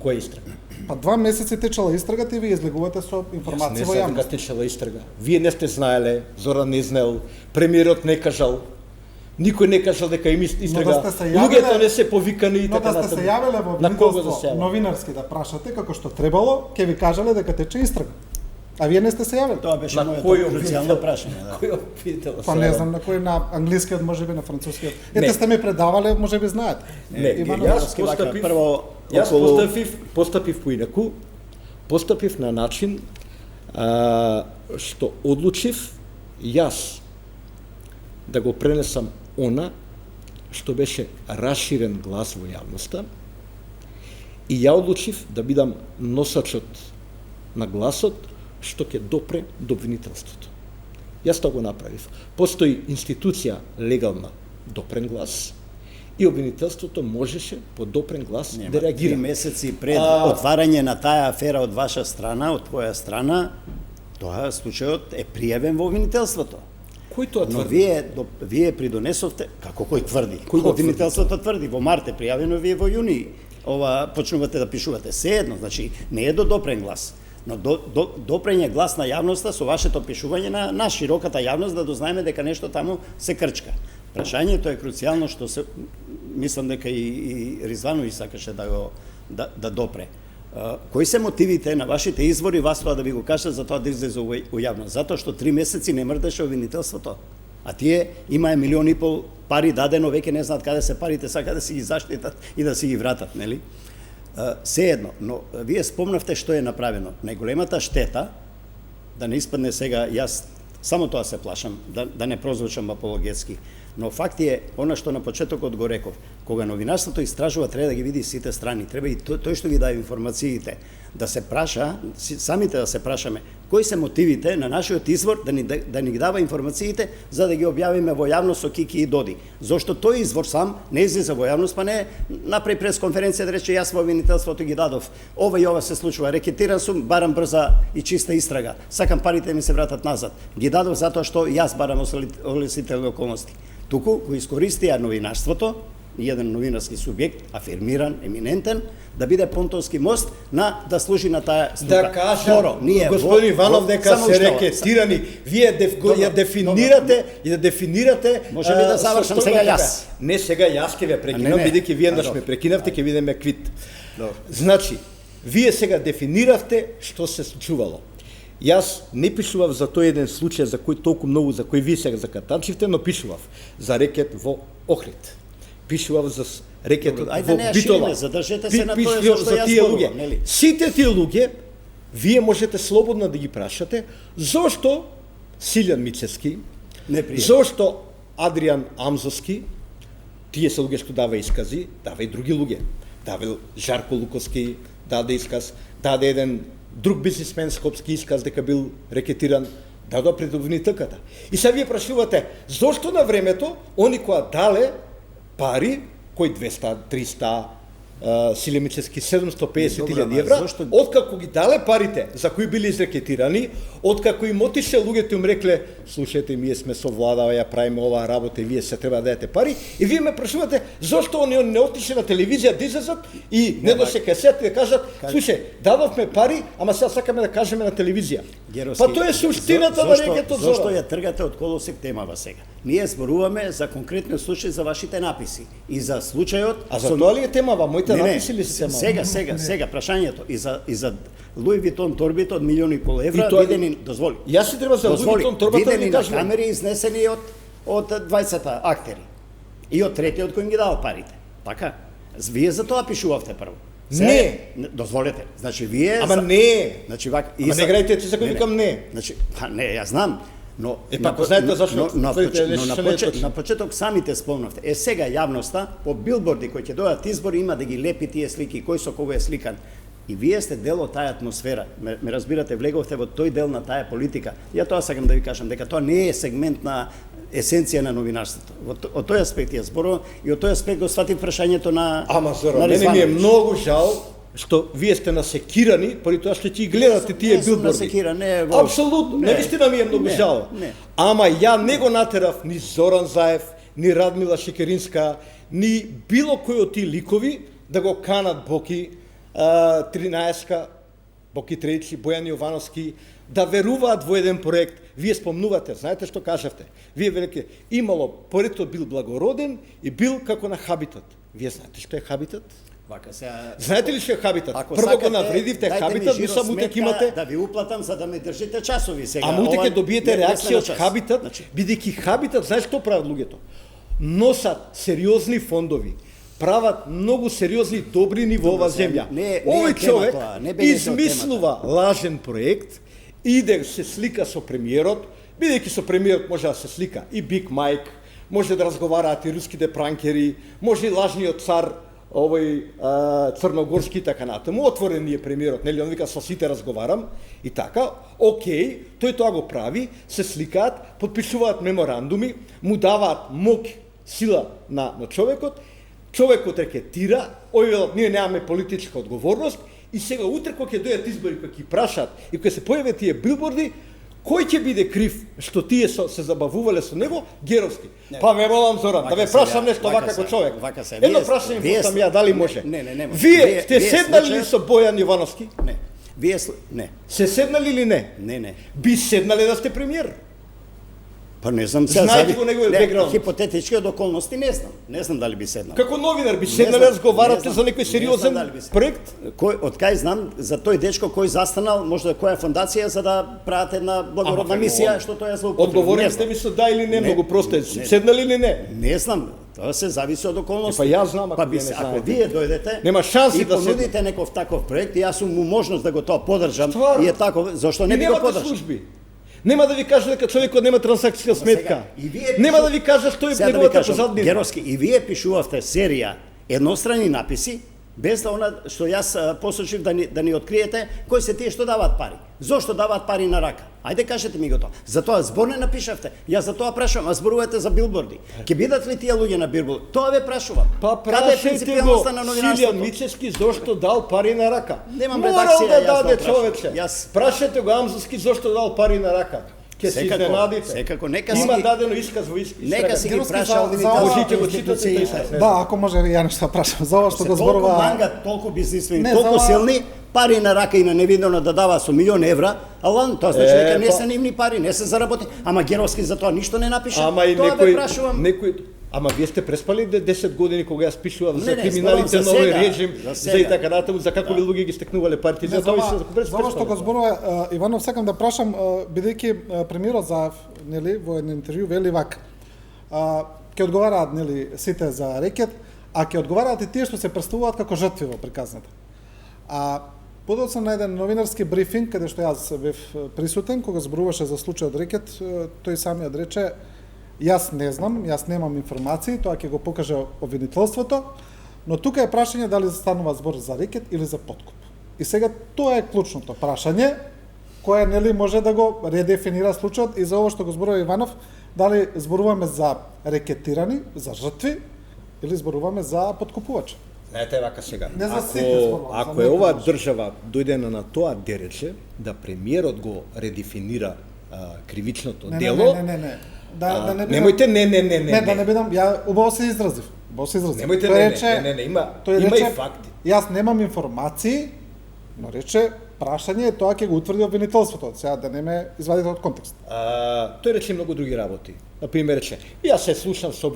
Која истрага? Па 2 месеци течела истрагата и вие излегувате со информации во јавност. Не дека течела истрага. Вие не сте знаеле, Зоран не знаел, премиерот не кажал, никој не кажал дека има истрага. Луѓето не се повикани и така натаму. Но да сте се јавеле во обвинителство новинарски да прашате како што требало, ќе ви кажале дека тече истрага. А вие не сте се јавили? Тоа беше моето круцијално прашање, да. Кој обвинител? Па не знам на кој, на англискиот, можеби на францускиот. Ете сте ми предавале, можеби знаете. Не, јас постапив поинаку, постапив на начин што одлучив јас да го пренесам она што беше расширен глас во јавноста и ја одлучив да бидам носачот на гласот што ќе допре до обвинителството. Јас тоа го направив. Постои институција легална допрен глас и обвинителството можеше по допрен глас да реагира. 3 месеци пред отварање на таа афера од ваша страна, од твоја страна, тоа случајот е пријавен во обвинителството. Кој тоа тврди? Но вие придонесовте, како кој тврди? Кој обвинителството тврди? Во март е пријавено, вие во јуни почнувате да пишувате. Се едно, значи не е до допрен глас. Но допрење глас на јавноста со вашето пишување на широката јавност да дознаеме дека нешто таму се крчка. Прашањето е круцијално што се мислам дека и Ризвановиќ сакаше да допре. Кои се мотивите на вашите извори вас тоа да ви го кажат за тоа да излезе у јавност? Затоа што 3 месеци не мрдаше обвинителството. А тие имае 1,5 милиони пари дадено, веќе не знаат каде се парите, сака да си ги заштитат и да си ги вратат, нели? Сеедно, но вие спомнавте што е направено. Најголемата штета, да не испадне сега, јас само тоа се плашам, да не прозвучам апологетски, но факт е, она што на почетокот го реков, кога новинарството истражува, треба да ги види сите страни, треба и тој што ги дава информациите, да се праша, самите да се прашаме, кои се мотивите на нашиот извор да ни ги дава информациите, за да ги објавиме во јавност со Кики и Доди. Зошто тој извор сам не излиза во јавност, па не направи пресконференција да рече јас во обвинителството ги дадов. Ова и ова се случува, рекетиран сум, барам брза и чиста истрага. Сакам парите ми се вратат назад. Ги дадов затоа што јас барам олесителни околности. Туку го искористија новинарството, еден новинарски субјект, афирмиран, еминентен, да биде понтонски мост да служи на таа струка. Да кажа, господин Иванов, дека се рекетирани, вие ја дефинирате и да дефинирате... Може би да завршам сега јас. Не сега јас ќе ве прекинам, бидејќи вие еднаш ме прекинавте, ќе видиме квит. Значи, вие сега дефиниравте што се случувало. Јас не пишував за тој еден случај за кој толку многу, за кој вие сега закатанчивте, но пишував за рекет во Охрид. Пишував за рекетот во Битола. Задржете се на тоа зашто јас зборувам, нели? Сите тие луѓе, вие можете слободно да ги прашате, зошто Силјан Мицевски, зошто Адријан Амзовски, тие се луѓе што дава искази, дава и други луѓе. Дава Жарко Луковски, даде исказ, даде еден друг бизнисмен скопски исказ дека бил рекетиран, дадоа пред обвинителката. И сега вие прашувате, зошто на времето, они која дале пари, кои 200, 300, Силемичевски 750.000 евра, откако ги дале парите за кои били изрекетирани, откако им отише луѓето им рекле, слушајте, ние сме со владава, ја правиме оваа работа и вие се треба да дадете пари, и вие ме прашувате зошто они не отише на телевизија да излезат и не да се кесет и да кажат, слушај, дадовме пари, ама сега сакаме да кажеме на телевизија. Па тоа е суштината на рекетот Зора. Зошто ја тргате од колосек темава сега? Ние зборуваме за конкретни случаи за вашите написи и за случајот. А за тоа ли е темава? Моите написи ли се темава? Сега прашањето и за Луи Витон торбите од $1,5 евра видени, дозволи. Јас си треба за Луи Витон торбата да видени на камери изнесени од 20 актери и од третиот кој им ги дава парите. Така? Вие за тоа пишувавте прво. Не, дозволете. Значи вие ама не. Значи вака ама не грајте се кој викам не. Значи не, ја знам. Но знаете зашто на почеток самите спомнавте. Сега јавноста по билборди кои ќе дојдат избори има да ги лепи тие слики, кој со кого е сликан. И вие сте дел од таа атмосфера. Ме разбирате, влеговте во тој дел на таа политика. Ја тоа сакам да ви кажам дека тоа не е сегмент на есенција на новинарството. Од тој аспект ја зборувам и од тој аспект го сватив прашањето на Ама Зора, мене ми е многу жал што вие сте насекирани, поради тоа што ќе гледате тие билборди. Апсолутно, навистина ми е многу жал. Ама ја не го натерав ни Зоран Заев, ни Радмила Шекеринска, ни било кој од тие ликови да го канат Боки 13-ка, Боки Тредици, Бојан Јовановски, да веруваат во еден проект. Вие спомнувате, знаете што кажавте? Вие велике, имало, проектот бил благороден и бил како на Хабитат. Вие знаете што е Хабитат? Знаете ли што е Хабитат? Прво го навредивте Хабитат, ви само утек имате... Да ви уплатам за да ме држите часови сега. Ама утек добиете реакција од Хабитат, бидејќи Хабитат, знаеш што прават луѓето? Носат сериозни фондови, прават многу сериозни добрини во оваа земја. Овој човек измислува лажен проект, иде се слика со премиерот, бидејќи со премиерот може да се слика и Биг Майк, може да разговараат и руските пранкери, може и лажниот цар, овој црногорски и така натаму, отворен ни е премиерот, нели, он вика со сите разговарам и така, окей, тој тоа го прави, се сликаат, подпишуваат меморандуми, му даваат моќ, сила на човекот рекетира, овие ние немаме политичка одговорност и сега утре кога ќе дојдат избори, кога ќе прашаат и кога се појават тие билборди, кој ќе биде крив што тие се забавувале со него? Геровски. Па ве молам Зоран, да ве прашам нешто вака како човек. Едно прашање постам ја, дали може? Не. Вие сте седнали ли со Бојан Јовановски? Не. Вие не. Се седнали или не? Не. Би седнале да сте премиер? Па не знам сега. Знаете го неговиот бекграунд? Хипотетички од околности не знам. Не знам дали би седнал. Како новинар би седнале да разговарате за некој сериозен проект? Од кај знам за тој дечко кој застанал, можда која фондација за да прават една благородна мисија што тоа е злоупотреба. Одговорите ми со да или не, многу просто. Седнали или не? Не знам. Тоа се зависи од околности. Па јас знам, ако вие не ако знаете. вие дојдете, Нема шанси и да се- понудите некој таков проект, и јас сум му можност да го тоа поддржам, Стварно? и е тако, зашто не И би го немате поддржал? служби. Нема да ви каже дека човекот нема трансакцијска сметка. и вие Нема пишу- да ви каже што е Сега да ви неговата кажам, позаднина. Геровски, и вие пишувавте серија еднострани написи, без да она што јас посочив да ни откриете кои се тие што даваат пари. Зошто даваат пари на рака? Ајде кажете ми го тоа. Затоа збор не напишавте. Јас за тоа прашувам, а зборувате за билборди. Ќе бидат ли тие луѓе на билборди? Тоа ве прашувам. Па Каде е прашајте го принципијалноста на Силјан новинарството? Мицевски зошто дал пари на рака. Немам Морал редакција, да јас да даде прашам. човече. Јас- Прашајте го Амзовски зошто дал пари на рака. Ке се Секако, изненадите. секако, нека си Има ги- дадено исказ во иск. Нека си ги Геровски, праша за- овие за ова- Можете го читате институции. тој исказ. не Да, знам. ако може ја нешто прашам за ова што го Се толку зборува. мангат, толку бизнисмени, Не, толку за ова- силни, пари на рака и на невидено да дава со милион евра, ала тоа значи дека не се нивни пари, не се заработи. Ама Геровски за тоа ништо не напиша. Ама и тоа ве некој прашувам. Ама вие сте преспали 10 години кога јас пишував за Не, криминалите зборувам за на овој сега, режим, за за и сега. така натаму, за како луѓе ги стекнувале парите, за Не, тоа за се ова- за ова што го зборува Иванов, сакам да прашам, бидејќи премиерот за нели во едно интервју вели вака. Ќе одговараат нели сите за рекет, а ќе одговараат и тие што се представуваат како жртви во приказната. Подоцна на еден новинарски брифинг, каде што јас бев присутен, кога зборуваше за случајот рекет, тој самиот рече: јас не знам, јас немам информации, тоа ќе го покаже обвинителството, но тука е прашање дали станува збор за рекет или за подкуп. И сега тоа е клучното прашање, кое нели може да го редефинира случајот и за ово што го зборува Иванов, дали зборуваме за рекетирани, за жртви или зборуваме за подкупувачи. Знаете вака сега. Не за сите зборувам, за Ако е некој оваа може. држава дојдена на тоа дерече да премиерот го редефинира кривичното дело, Не. Да не бидам, немојте не. Не, да не бидам, ја убаво се изразив. Немојте Тој не, има тој има рече, и факти. Јас немам информации, но рече прашање е тоа ќе го утврди обвинителството. Сега да не ме извадите од контекст. Тој рече многу други работи. Например, рече, јас се слушам со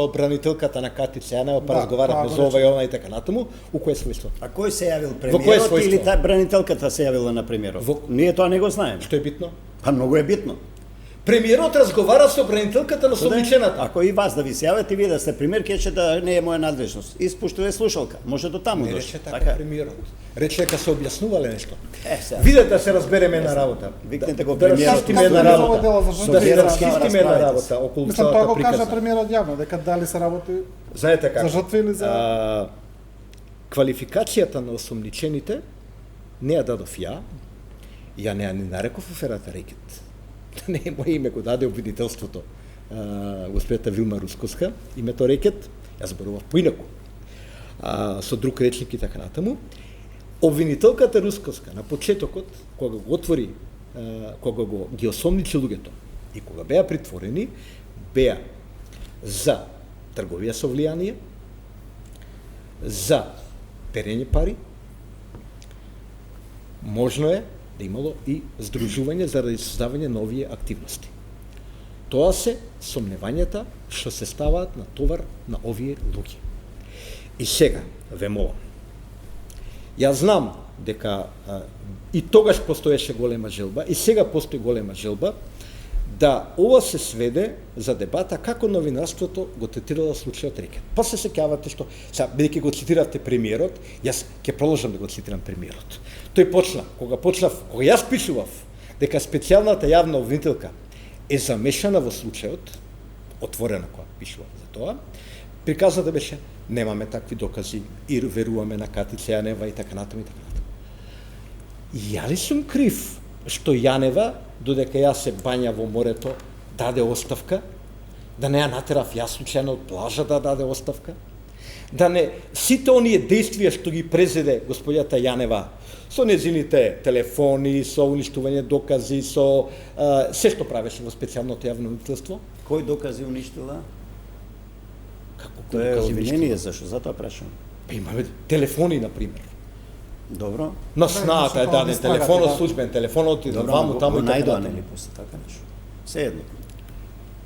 обранителката на Кати Цејанева, па Да, разговараме тоа за го ова и она и така натаму, у кое својство? А кој се јавил Во кое премиерот својство? или та бранителката се јавила на премиерот? Ние тоа не го знаеме. Што е битно? Па многу е битно. Премиерот разговара со обранителката на сомничената. Ако и вас да ви се јавите, вие да сте премиер, ќе да не е моја надлежност. Испуштува слушалка. Може до таму Не дошли. рече така премиерот. Рече дека се објаснувале нешто. Сега. Видете да се разбереме на работа. Викнете го Да премиерот. расчистиме една Како работа. дело за Со жртви? Да се Вера, расчистиме една расправите работа околу Мислам, тоа целата го кажа приказна. премиерот јавно, дека дали се работи Знаете како? за жртви или за... Квалификацијата на осомничените не ја дадов ја не ја ни нареков аферата Рекет. Не е моје име, го даде обвинителството. Госпојата Вилма Русковска, името Рекет, јас зборував поинаку. Со друг речник и така натаму. Обвинителката Русковска на почетокот, кога го отвори, кога ги осомничи луѓето и кога беа притворени, беа за трговија со влијание, за перење пари, можно е да имало и здружување заради создавање на овие активности. Тоа се сомневањата што се ставаат на товар на овие луѓе. И сега, ве молам, јас знам дека и тогаш постоеше голема желба, и сега постои голема желба, да ова се сведе за дебата како новинарството го третирало случајот Рекет. После се сеќавате што, сега, бидејќи го цитиравте премиерот, јас ќе продолжам да го цитирам премиерот. Тој почна, кога јас пишував дека специјалната јавна обвинителка е замешана во случајот, отворена кога пишував за тоа, приказната беше немаме такви докази и веруваме на Кати Цејанева и така натаму и така натаму. Ја ли сум крив што Јанева, додека јас се бања во морето, даде оставка, да не ја натерав јас случајно од плажа да даде оставка, да не сите оние действија што ги презеде господјата Јанева, со незините телефони, со уништување докази, со се што правеше во специјалното јавно обвинителство. Кој докази уништила? Како Тоа е докази обвинение, уништува? зашто? Затоа прашувам. Па имаме телефони, например. Добро. На снаата е тоа даден не страгате, телефонот да. службен, телефонот и Добро, ваму таму го и така најдоа, натаму. нели, после така нешто. Се едно.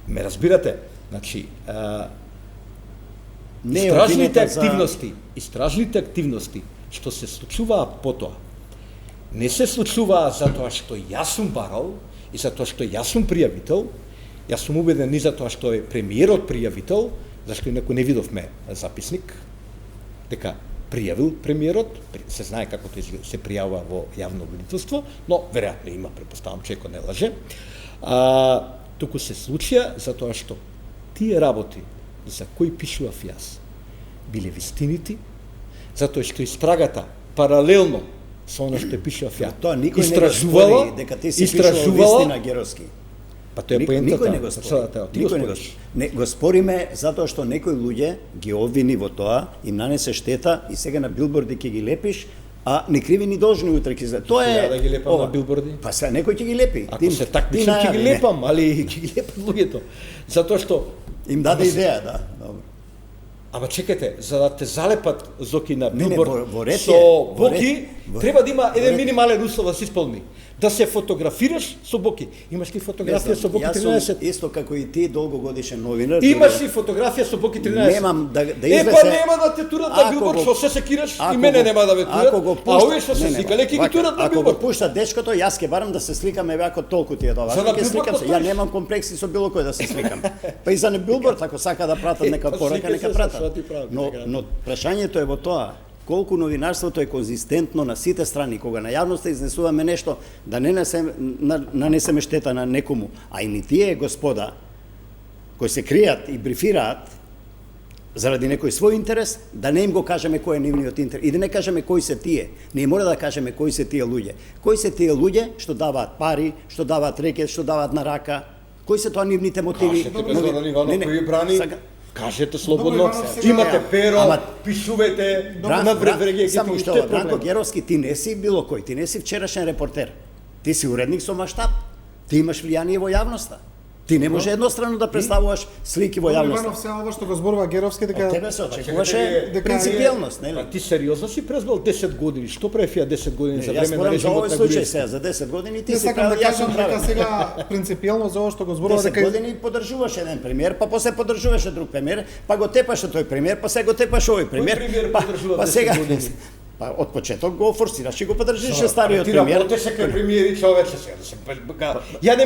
Ме разбирате? Значи, Не е истражните обвинета за- истражните активности што се случуваа потоа, не се случуваа затоа што јас сум барал и затоа што јас сум пријавител, јас сум убеден и затоа што е премиерот пријавител, зашто и некој не видовме записник, дека пријавил премиерот, се знае како се пријавува во јавно обвинителство, но веројатно има, претпоставам, чеко не лаже. Туку се случија затоа што тие работи за кои пишував јас биле вистинити, затоа што истрагата паралелно со она што пишував ја Тоа никој не го спори дека ти си пишувал вистина, Геровски. Па тоа е поентата. Никој не го спори. Никој не го спори. Не го спориме затоа што некои луѓе ги обвини во тоа, им нанесе штета и сега на билборди ќе ги лепиш, а не криви ни должни утре ќе Тоа е да ги лепам на билборди. Па сега некој ќе ги лепи. Ако се такмичам ќе ги лепам, али ќе ги лепат луѓето. Затоа што им даде идеја, да. Добро. Ама чекайте, за да те залепат Зоки на Не, билборд во ред е, со во ред. боки, треба да има еден минимален услов да се исполни. Да се фотографираш со боки. Имаш ли фотографија со боки Јас 13? сум исто како и ти долгогодишен новинар. Имаш ли фотографија со боки 13? Немам да Па излезе. нема да те турат на билборд, што се секираш и мене нема да ме турат. А овие што се сликале ќе ги турат на Ако го билборд. пушта дечкото, јас ќе барам да се сликаме ако толку ти е тоа. За на Ќе билборд сликам се. Ја постоиш? немам комплекси со било кој да се сликам. Па и за на билборд ако сака да пратат нека па порака, сликај се нека со пратат. што ти прават, така. Но прашањето е во тоа колку новинарството е конзистентно на сите страни, кога на јавноста изнесуваме нешто, да не нанесеме штета на некому, а и ни тие господа кои се кријат и брифираат заради некој свој интерес, да не им го кажеме кој е нивниот интерес и да не кажеме кои се тие. Не мора да кажеме кои се тие луѓе. Кои се тие луѓе што даваат пари, што даваат рекет, што даваат на рака, кои се тоа нивните мотиви? Кажете без Зоран Иванов кој брани. Кажете слободно, Добро, Иванов, сега- имате перо, Ама- пишувате Бранко, на врвреге само ќе уште ова, Бранко Геровски, ти не си било кој, ти не си вчерашен репортер. Ти си уредник со маштаб. Ти имаш влијание во јавноста. Ти не може едностранно да представуваш слики во Иванов, јавноста. сега ова што го зборува Геровски, Од дека тебе се очекуваше дека принципиелност, А нели? ти сериозно си презбал 10 години? Што правев ја 10 години за Јас време на морам за режимот овој на случај Груевски? сега за 10 години ти не си сакам да правил, јас кажам сум дека правил. сега принципиелно за ова што го зборува 10 дека години поддржуваше еден премиер, па после поддржуваше друг премиер, па го тепаше тој премиер, па сега го тепаше овој премиер. премиер па, поддржува па 10 сега години? Па од почеток го форсираш и го поддржуваше стариот Ти премиер. работеше кај премиери човече сега да се Ја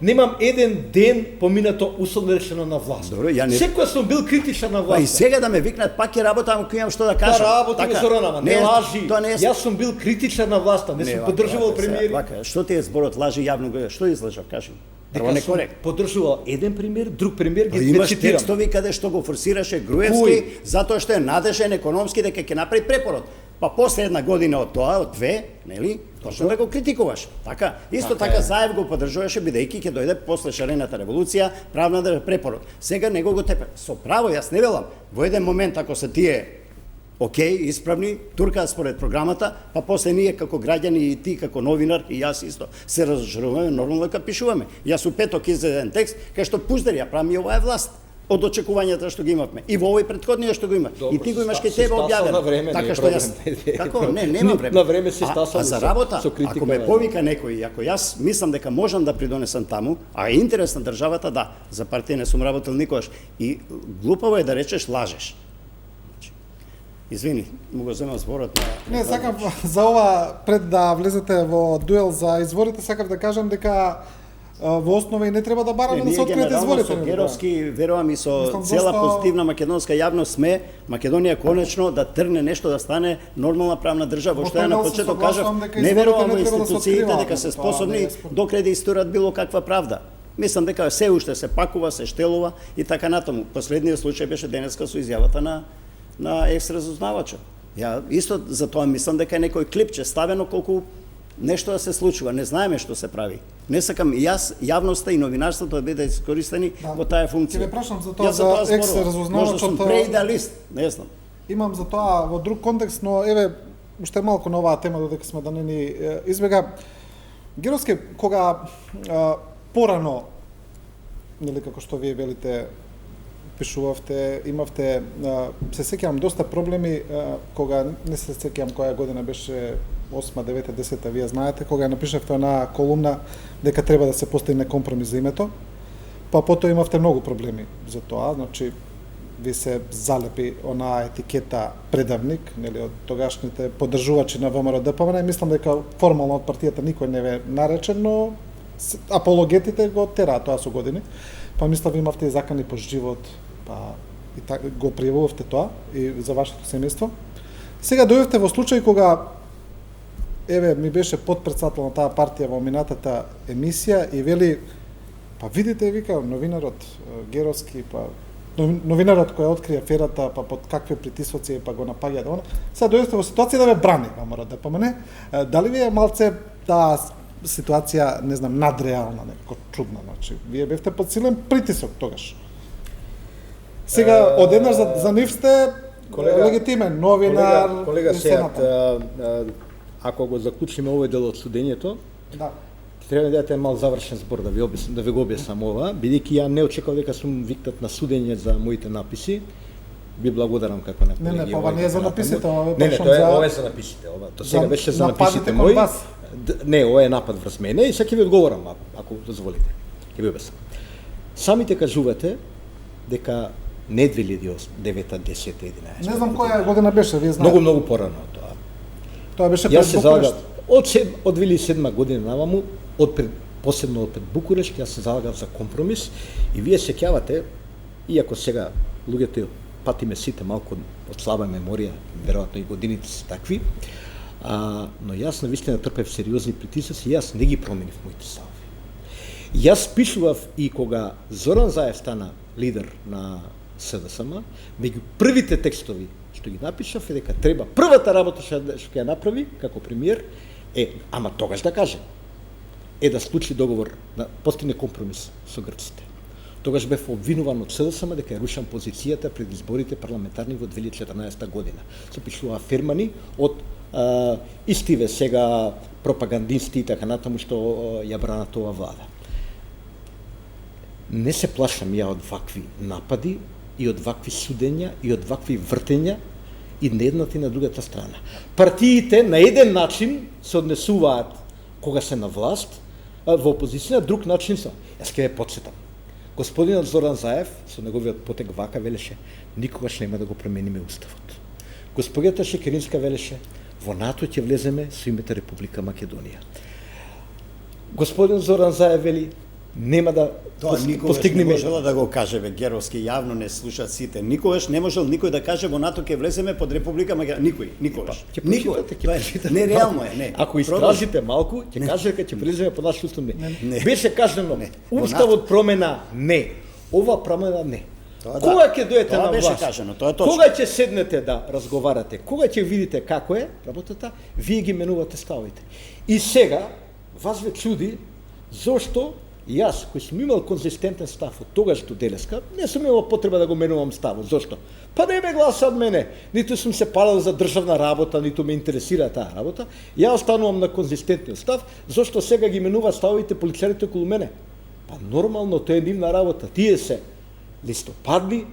немам еден ден поминато условно речено на власт. Добро, ја не- Секој сум бил критичен на Па и власт. сега да ме викнат пак ќе работам ако имам што да кажам. Па работи ме Зорана, не лажи. Тоа не е. Јас сум бил критичен на власта, не сум поддржувал премиери. Вака, што ти е зборот лажи јавно го што излажав, кажи. Прво не корект. Поддржувал еден премиер, друг премиер ги Имаш цитирам. текстови каде што го форсираше Груевски Кој? затоа што е надежен економски дека ќе направи препород. Па после една година од тоа, од две, нели? Точно да го критикуваш. Така, исто така Заев го поддржуваше бидејќи ќе дојде после шарената револуција, правна да препород. Сега него го тепе. Со право јас не велам. Во еден момент ако се тие окей, исправни, туркаат според програмата, па после ние како граѓани и ти како новинар и јас исто се разжалуваме, нормално дека пишуваме. Јас у петок изеден текст кај што пуздери, ја правам и оваа е власт од очекувањата што ги имавме. И во овој претходниот што го има. Добро, И ти го имаш се кај тебе стасал објавено. на време, не Така е што јас проблем. како не, нема време. На време се стасал А за со- работа, со критика, ако ме да. повика некој, ако јас мислам дека можам да придонесам таму, а е интерес на државата, да, за партија не сум работел никогаш. И глупаво е да речеш лажеш. Извини, му го земам зборот на... Не, сакам за ова, пред да влезете во дуел за изворите, сакам да кажам дека во основа и не треба да бараме да се откријат изворите. со Геровски, верувам и со Мислам, цела доста- позитивна македонска јавност сме Македонија конечно да тргне нешто да стане нормална правна држава, Во што ја на тоа се почеток согласувам кажав, дека не изворите верувам не во треба да се институциите откриваат, дека се тоа не способни е спорно. докаде да истурат било каква правда. Мислам дека се уште се пакува, се штелува и така натаму. Последниот случај беше денеска со изјавата на екс-разузнавачот. Ја исто за тоа мислам дека е некој клипче ставено колку нешто да се случува, не знаеме што се прави. Не сакам и јас јавноста и новинарството да бидат искористени во таа функција. Ќе ве прашам за тоа, Јас за зборувам. екс-разузнавачот, Можда сум преидеалист, не знам. Имам за тоа во друг контекст, но еве уште малку на оваа тема додека сме да не ни избега. Геровски, кога порано, нели како што вие велите, пишувавте, имавте, се сеќавам доста проблеми кога не се сеќавам која година беше 8, 9, 10, вие знаете, кога напишавте на колумна дека треба да се постигне компромис за името, па потоа имавте многу проблеми за тоа, значи ви се залепи онаа етикета предавник, нели од тогашните поддржувачи на ВМРО ДПМН, мислам дека формално од партијата никој не ве наречен, но апологетите го тераат тоа со години. Па мислам имавте и закани по живот, па и го пријавувавте тоа и за вашето семејство. Сега дојдовте во случај кога еве ми беше потпредседател на таа партија во минатата емисија и вели па видите, вика, новинарот Геровски, па новинарот кој открија аферата, па под какви притисоци, па го напаѓа да она. Сега дојдовте во ситуација да ве брани, мора да помене. Дали ви е малце таа ситуација, не знам, надреална, некако чудна, значи, вие бевте под силен притисок тогаш. Сега, одеднаш за нив сте легитимен, новинар, колега и сената. Сејат, ако го заклучиме овој дел од судењето, Да. треба да дадете мал завршен збор да ви го објаснам ова, бидејќи ја не очекував дека сум викнат на судење за моите написи. Би благодарам како на колеги. Не, ова не е за написите, ова е Не, точно тоа е за- ова е за написите, ова. Тоа сега За беше за нападите написите кон мои. вас. Не, ова е напад врз мене и сега ќе ви одговорам, ако дозволите. Ќе ви објаснам. Самите кажувате дека не 2009, 10, 11. Не знам која година беше, вие знаете. Многу порано од тоа. Тоа беше Јас пред се Букурешт. залагав од 2007 година наваму, посебно од пред Букурешт, јас се залагав за компромис и вие сеќавате, иако сега луѓето патиме сите малку од слаба меморија, веројатно и годините се такви, но јас навистина трпев сериозни притисоци и јас не ги променив моите ставови. Јас пишував и кога Зоран Заев стана лидер на СДСМ, меѓу првите текстови што ги напишав е дека треба првата работа што ќе ја направи како премиер ама тогаш да каже, да склучи договор, да постигне компромис со грците. Тогаш бев обвинуван од СДСМ дека ја рушам позицијата пред изборите парламентарни во 2014 година. Се пишува фирмани од истиве сега пропагандисти и така натаму што ја бранат ова влада. Не се плашам ја од вакви напади и од вакви судења и од вакви вртења и на едната и на другата страна. Партиите на еден начин се однесуваат кога се на власт, во опозиција на друг начин се. Јас ќе ве потсетам. Господинот Зоран Заев со неговиот потек вака велеше: никогаш нема да го промениме уставот. Господјата Шекеринска велеше: во НАТО ќе влеземе со името Република Македонија. Господин Зоран Заев вели: нема да Тоа никогаш не постигнеме. можела да го каже, бе, Геровски, јавно не слушаат сите. Никогаш не можел никој да каже во НАТО ќе влеземе под Република Македонија. Никогаш. Ќе Никогаш. прочитате, ќе Тоа е прочитате. нереално е, не. Ако истражите малку, ќе каже дека ќе влеземе по наш устав. Не. Беше кажано, Не. уставот промена не. Ова промена не. Тоа да. Кога ќе дојдете Тоа на беше власт? кажано, тоа е точно. Кога ќе седнете да разговарате? Кога ќе видите како е работата? Вие ги менувате ставите. И сега вас ве чуди зошто јас, кој сум имал конзистентен став од тогаш до денеска, не сум имал потреба да го менувам ставот. Зошто? Па не ме гласа од мене. Ниту сум се палил за државна работа, ниту ме интересира таа работа. Ја останувам на конзистентниот став, зошто сега ги менуваат ставовите полицарите околу мене. Па нормално, тоа е нивна работа. Тие се листопадни,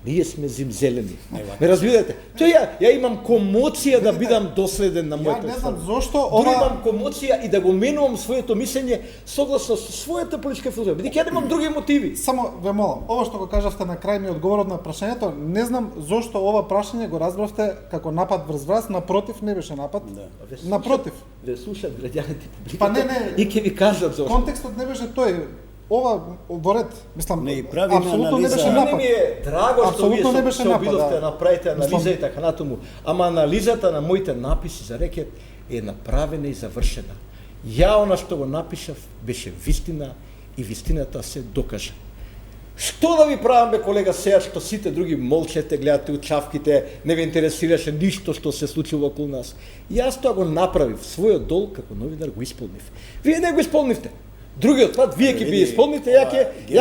ние сме зимзелени. Ме разбирате? Тоа ја имам комоција да бидам доследен на моето. Ја не знам зошто Дури ова имам комоција и да го менувам своето мислење согласно со својата политичка филозофија. Бидејќи ја немам други мотиви. само ве молам, ова што го кажавте на крај ми одговорот на прашањето, не знам зошто ова прашање го разбравте како напад врз вас, напротив не беше напад. Напротив. Ве слушаат граѓаните публиката. Па не. И ќе ви кажат зошто. Контекстот не беше тој. Ова во ред, мислам, Не, и правиме апсолутно не анализа. беше Мене напад. ми е драго што Апсолутно вие не беше се напад, обидовте да. да направите анализа Мислам- и така натаму. Ама анализата на моите написи за рекет е направена и завршена. Ја она што го напишав беше вистина и вистината се докажа. Што да ви правам, бе, колега, сега што сите други молчете, гледате учавките, не ве интересираше ништо што се случува околу нас. Јас тоа го направив, својот дол како новинар го исполнив. Вие не го исполнивте. Другиот пат вие ќе ви исполните, ја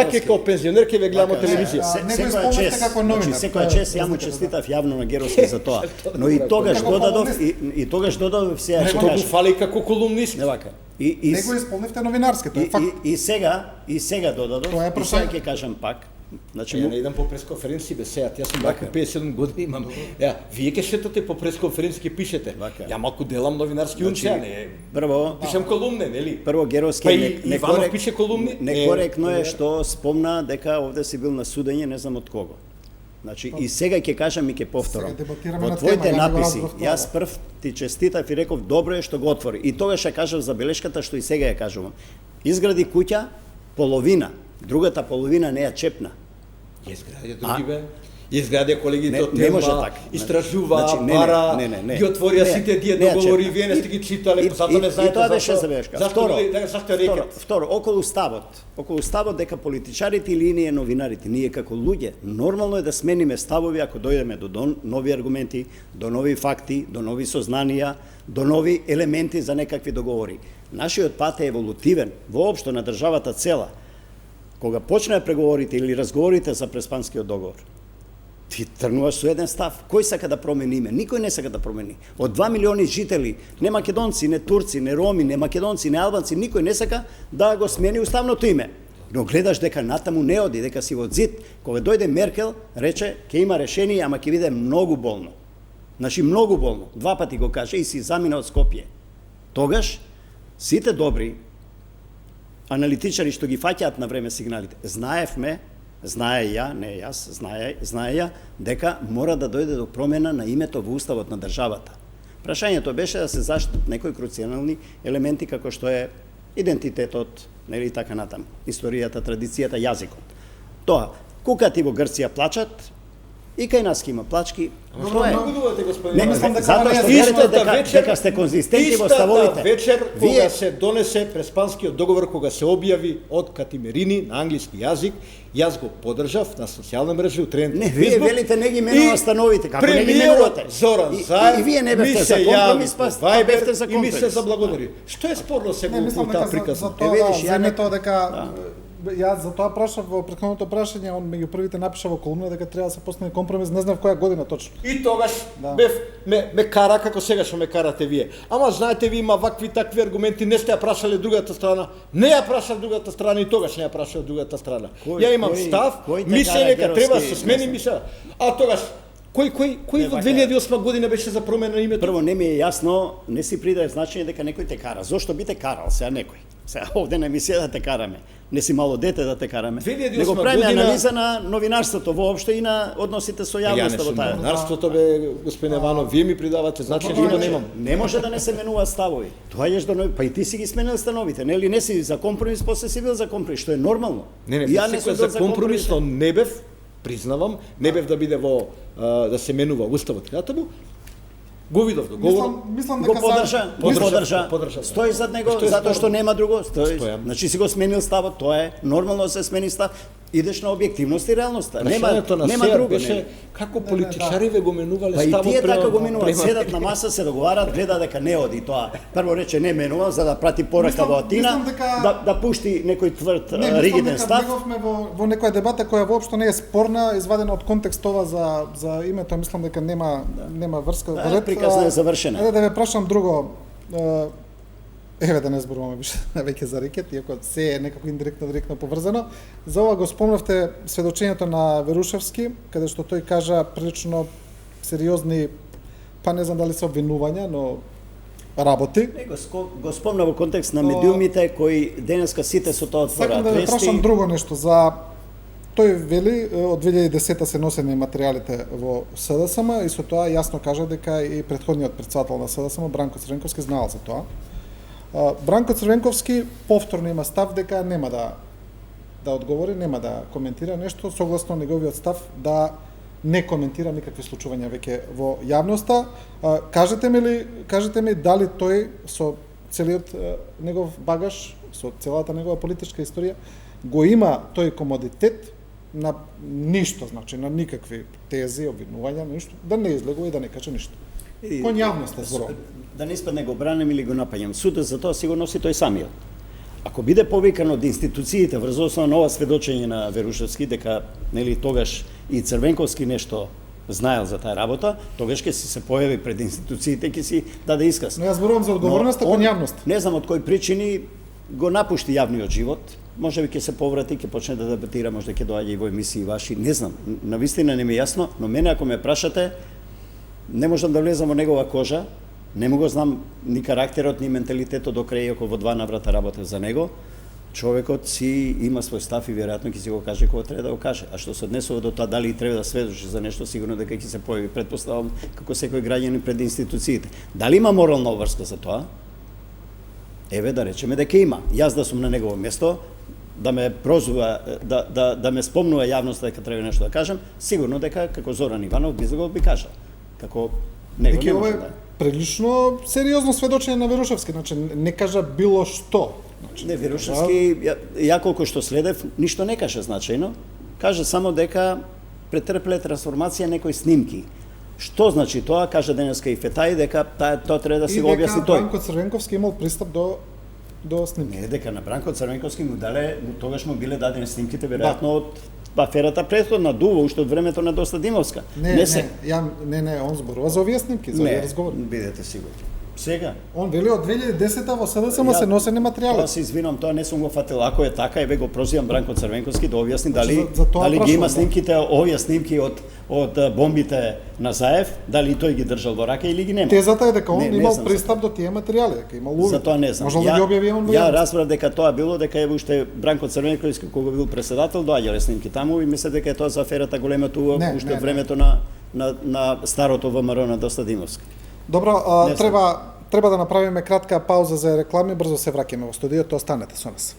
ќе како пензионер ќе ве гледам од телевизија. Не го исполнивте како новинар, Секоја тоа е чест ја му разликата, честитав јавно на Геровски за тоа. Но и тогаш Како додадов колумнист. и тогаш додадов сега ќе Што го кажам. фали како колумнист. Не вака. И Не го исполнивте новинарски, тоа е факт. и сега додадов. Тоа е И сега прашање. ќе кажам пак. Значи Ја не идам по пресконференции, бе, сега, јас сум вака 57 години имам. Ја, вие ќе шетате по пресконференции, ќе пишете. Вака. Ја малку делам новинарски ум, сега не. прво Пишам колумне, нели? Прво Геровски Па и Иванов пише колумни. некоректно е што спомна дека овде си бил на судење не знам од кого. Значи и сега ќе кажам и ќе повторам. Сега дебатираме Во на твоите тема, ја не го написи, разбрав тоа. јас прв ти честитав и реков добро е што го отвори. И тогаш ја кажав за белешката што и сега ја кажувам. Изгради куќа половина, другата половина не ја чепна. Ја изградија други, бе. Изгледа колегите Не- од не може тема, така. истражува, Значи, пара, не. ги отворија Не, сите тие не, договори, чекай. вие не сте ги читале, И- затоа не и знаете тоа беше зашто- забелешка. Зашто Второ, зашто е рекет? Второ, околу ставот дека политичарите или ние новинарите, ние како луѓе, нормално е да смениме ставови ако дојдеме до нови аргументи, до нови факти, до нови сознанија, до нови елементи за некакви договори. Нашиот пат е еволутивен, воопшто на државата цела. Кога почне да преговорите или разговорите за Преспанскиот договор, ти тргнуваш со еден став. Кој сака да промени име? Никој не сака да промени. Од 2 милиони жители, не македонци, не турци, не роми, не македонци, не албанци, никој не сака да го смени уставното име. Но гледаш дека натаму не оди, дека си во зид. Кога дојде Меркел, рече, ќе има решение, ама ќе биде многу болно. Значи, многу болно. 2 пати го каже и си замина од Скопје. Тогаш, сите добри аналитичари што ги фаќаат на време сигналите, знае ја, не јас, знае ја, дека мора да дојде до промена на името во уставот на државата. Прашањето беше да се заштитат некои круцијални елементи како што е идентитетот, нели така натаму, историјата, традицијата, јазикот. Тоа, кукати во Грција плачат, и кај нас ќе има плачки. Што е? Многувате, господин. Не, мислам дека затоа што Истата верите дека сте конзистентни во ставовите. вечер кога Вие се донесе Преспанскиот договор, кога се објави од Катимерини на англиски јазик, јас го поддржав на социјална мрежа, утрените Не, вие велите не ги менува становите, како не ги менувате. Зоран И Заев вие не ми бевте се за компромис, па јави по бевте за Viber и ми се компромис. заблагодари. Што е спорно сега Не, мислам во таа дека приказна? за тоа видиш, да ја не- земе тоа дека јас за тоа прашав во претходното прашање, он меѓу првите напиша во колумна дека треба да се постигне компромис, не знам која година точно. И тогаш Да. ме кара како сега што ме карате вие. Ама знаете ви има вакви такви аргументи, не сте ја прашале другата страна. Не ја прашав другата страна и тогаш не ја прашав другата страна. Ја имам став, кој те мислење кара дека треба да се героски, смени не мисла. А тогаш кој во 2008 година беше за промена на името? Прво, не ми е јасно, не си придај значење дека некој те кара. Зошто би те карал сега некој? Сега овде на емисија да те караме. Не си мало дете да те караме. 2008 Него правиме година- анализа на новинарството воопшто и на односите со Ја не јавноста во сум таа. новинарството бе, господин Еванов, вие ми придавате значење, што го немам. Не може да не се менуваат ставови. Доаѓаш до нови, па и ти си ги сменил становите, нели не си за компромис, после си бил за компромис, што е нормално. Не, Ја секој сум за бил компромис, но не бев, признавам, не бев да биде во да се менува уставот. Натаму го видов договорот. Мислам Го дека поддржа. Стои зад него, Што е затоа што спорно? нема друго. Стојам. Значи си го сменил ставот, тоа е нормално да се смени став. Идеш на објективност и реалноста. Прашањето на Нема СЕА друго. беше како политичариве го менувале Па и ставот тие така го менуваат, према- седат на маса, се договарат, гледа дека не оди тоа. Прво рече не менува за да прати порака Мислам- во Атина, мислам дека- да пушти некој тврд Не, мислам ригиден дека став. влеговме во некоја дебата која воопшто не е спорна, извадена од контекст ова за името, мислам дека нема врска. Да, приказна е завршена. Ајде да ве прашам друго. Еве да не зборуваме више веќе за рекет, иако се е некако директно поврзано. За ова го спомнавте сведочењето на Верушевски, каде што тој кажа прилично сериозни, па не знам дали се обвинувања, но работи. Не, го спомна во контекст на медиумите кои денеска сите со тоа Сакам отвораат да ве прашам вести. друго нешто за тој вели од 2010 се носени материјалите во СДСМ и со тоа јасно кажа дека и претходниот претседател на СДСМ Бранко Црвенковски знаел за тоа. Бранко Црвенковски повторно има став дека нема да одговори, нема да коментира нешто согласно неговиот став да не коментира никакви случувања веќе во јавноста. Кажете ми дали тој со целиот негов багаж, со целата негова политичка историја го има тој комодитет на ништо, значи на никакви тези, обвинувања, ништо, да не излегува и да не каже ништо. Кон јавноста зборувам. Да не испадне го бранам или го напаѓам. Судот за тоа си го носи тој самиот. Ако биде повикан од институциите врз основа на ова сведочење на Верушевски дека нели тогаш и Црвенковски нешто знаел за таа работа, тогаш ќе се појави пред институциите ќе си даде исказ. Но јас зборувам за одговорноста кон јавност. Не знам од кои причини го напушти јавниот живот. Може би ќе се поврати, ќе почне да дебатира, може ќе доаѓа и во емисии ваши, не знам. Навистина не ми е јасно, но мене ако ме прашате, не можам да влезам во негова кожа, не му го знам ни карактерот, ни менталитетот до крај, ако во 2 наврата работев за него. Човекот си има свој став и веројатно ќе си го каже кога треба да го каже. А што се однесува до тоа дали треба да сведочи за нешто, сигурно дека ќе се појави, претпоставам, како секој граѓанин пред институциите. Дали има морална обврска за тоа? Еве да речеме дека има. Јас да сум на негово место, да ме прозува, да ме спомнува јавноста дека треба нешто да кажам, сигурно дека како Зоран Иванов би кажал. Како него Дека не ова може е да. прилично сериозно сведочење на Верушевски, значи не кажа било што. Не, Верушевски, ја колку што следев, ништо не каже значајно. Каже само дека претрпеле трансформација некои снимки. Што значи тоа? Каже денеска и Фетај дека тоа треба да си го објасни И дека тој. Бранко Црвенковски имал пристап до снимки. Не, дека на Бранко Црвенковски му тогаш му биле дадени снимките веројатно од аферата претходна, дуво, уште од времето на Доста Димовска. Не, он зборува за овие снимки, за овие разговори. Бидете сигурни. Сега, Он вели од 2010-та во СДСМ се носени материјали. Тоа се извинувам, тоа не сум го фатил. Ако е така, еве го прозивам Бранко Црвенковски да објасни за тоа дали ги прашувам, има да. снимките, овие снимки од бомбите на Заев, дали тој ги држал во рака или ги нема. Тезата е дека он Не имал знам пристап до тие материјали, дека имал увид. За тоа не знам. Можел да ги објави он во Ја јавност. разбрав дека тоа било, дека еве уште Бранко Црвенковски кога бил председател доаѓале снимки таму и мисле дека е тоа за аферата големото уште од времето на старото ВМРО на Доста Димовски. Добро, треба да направиме кратка пауза за реклами, брзо се враќаме во студиото, останете со нас.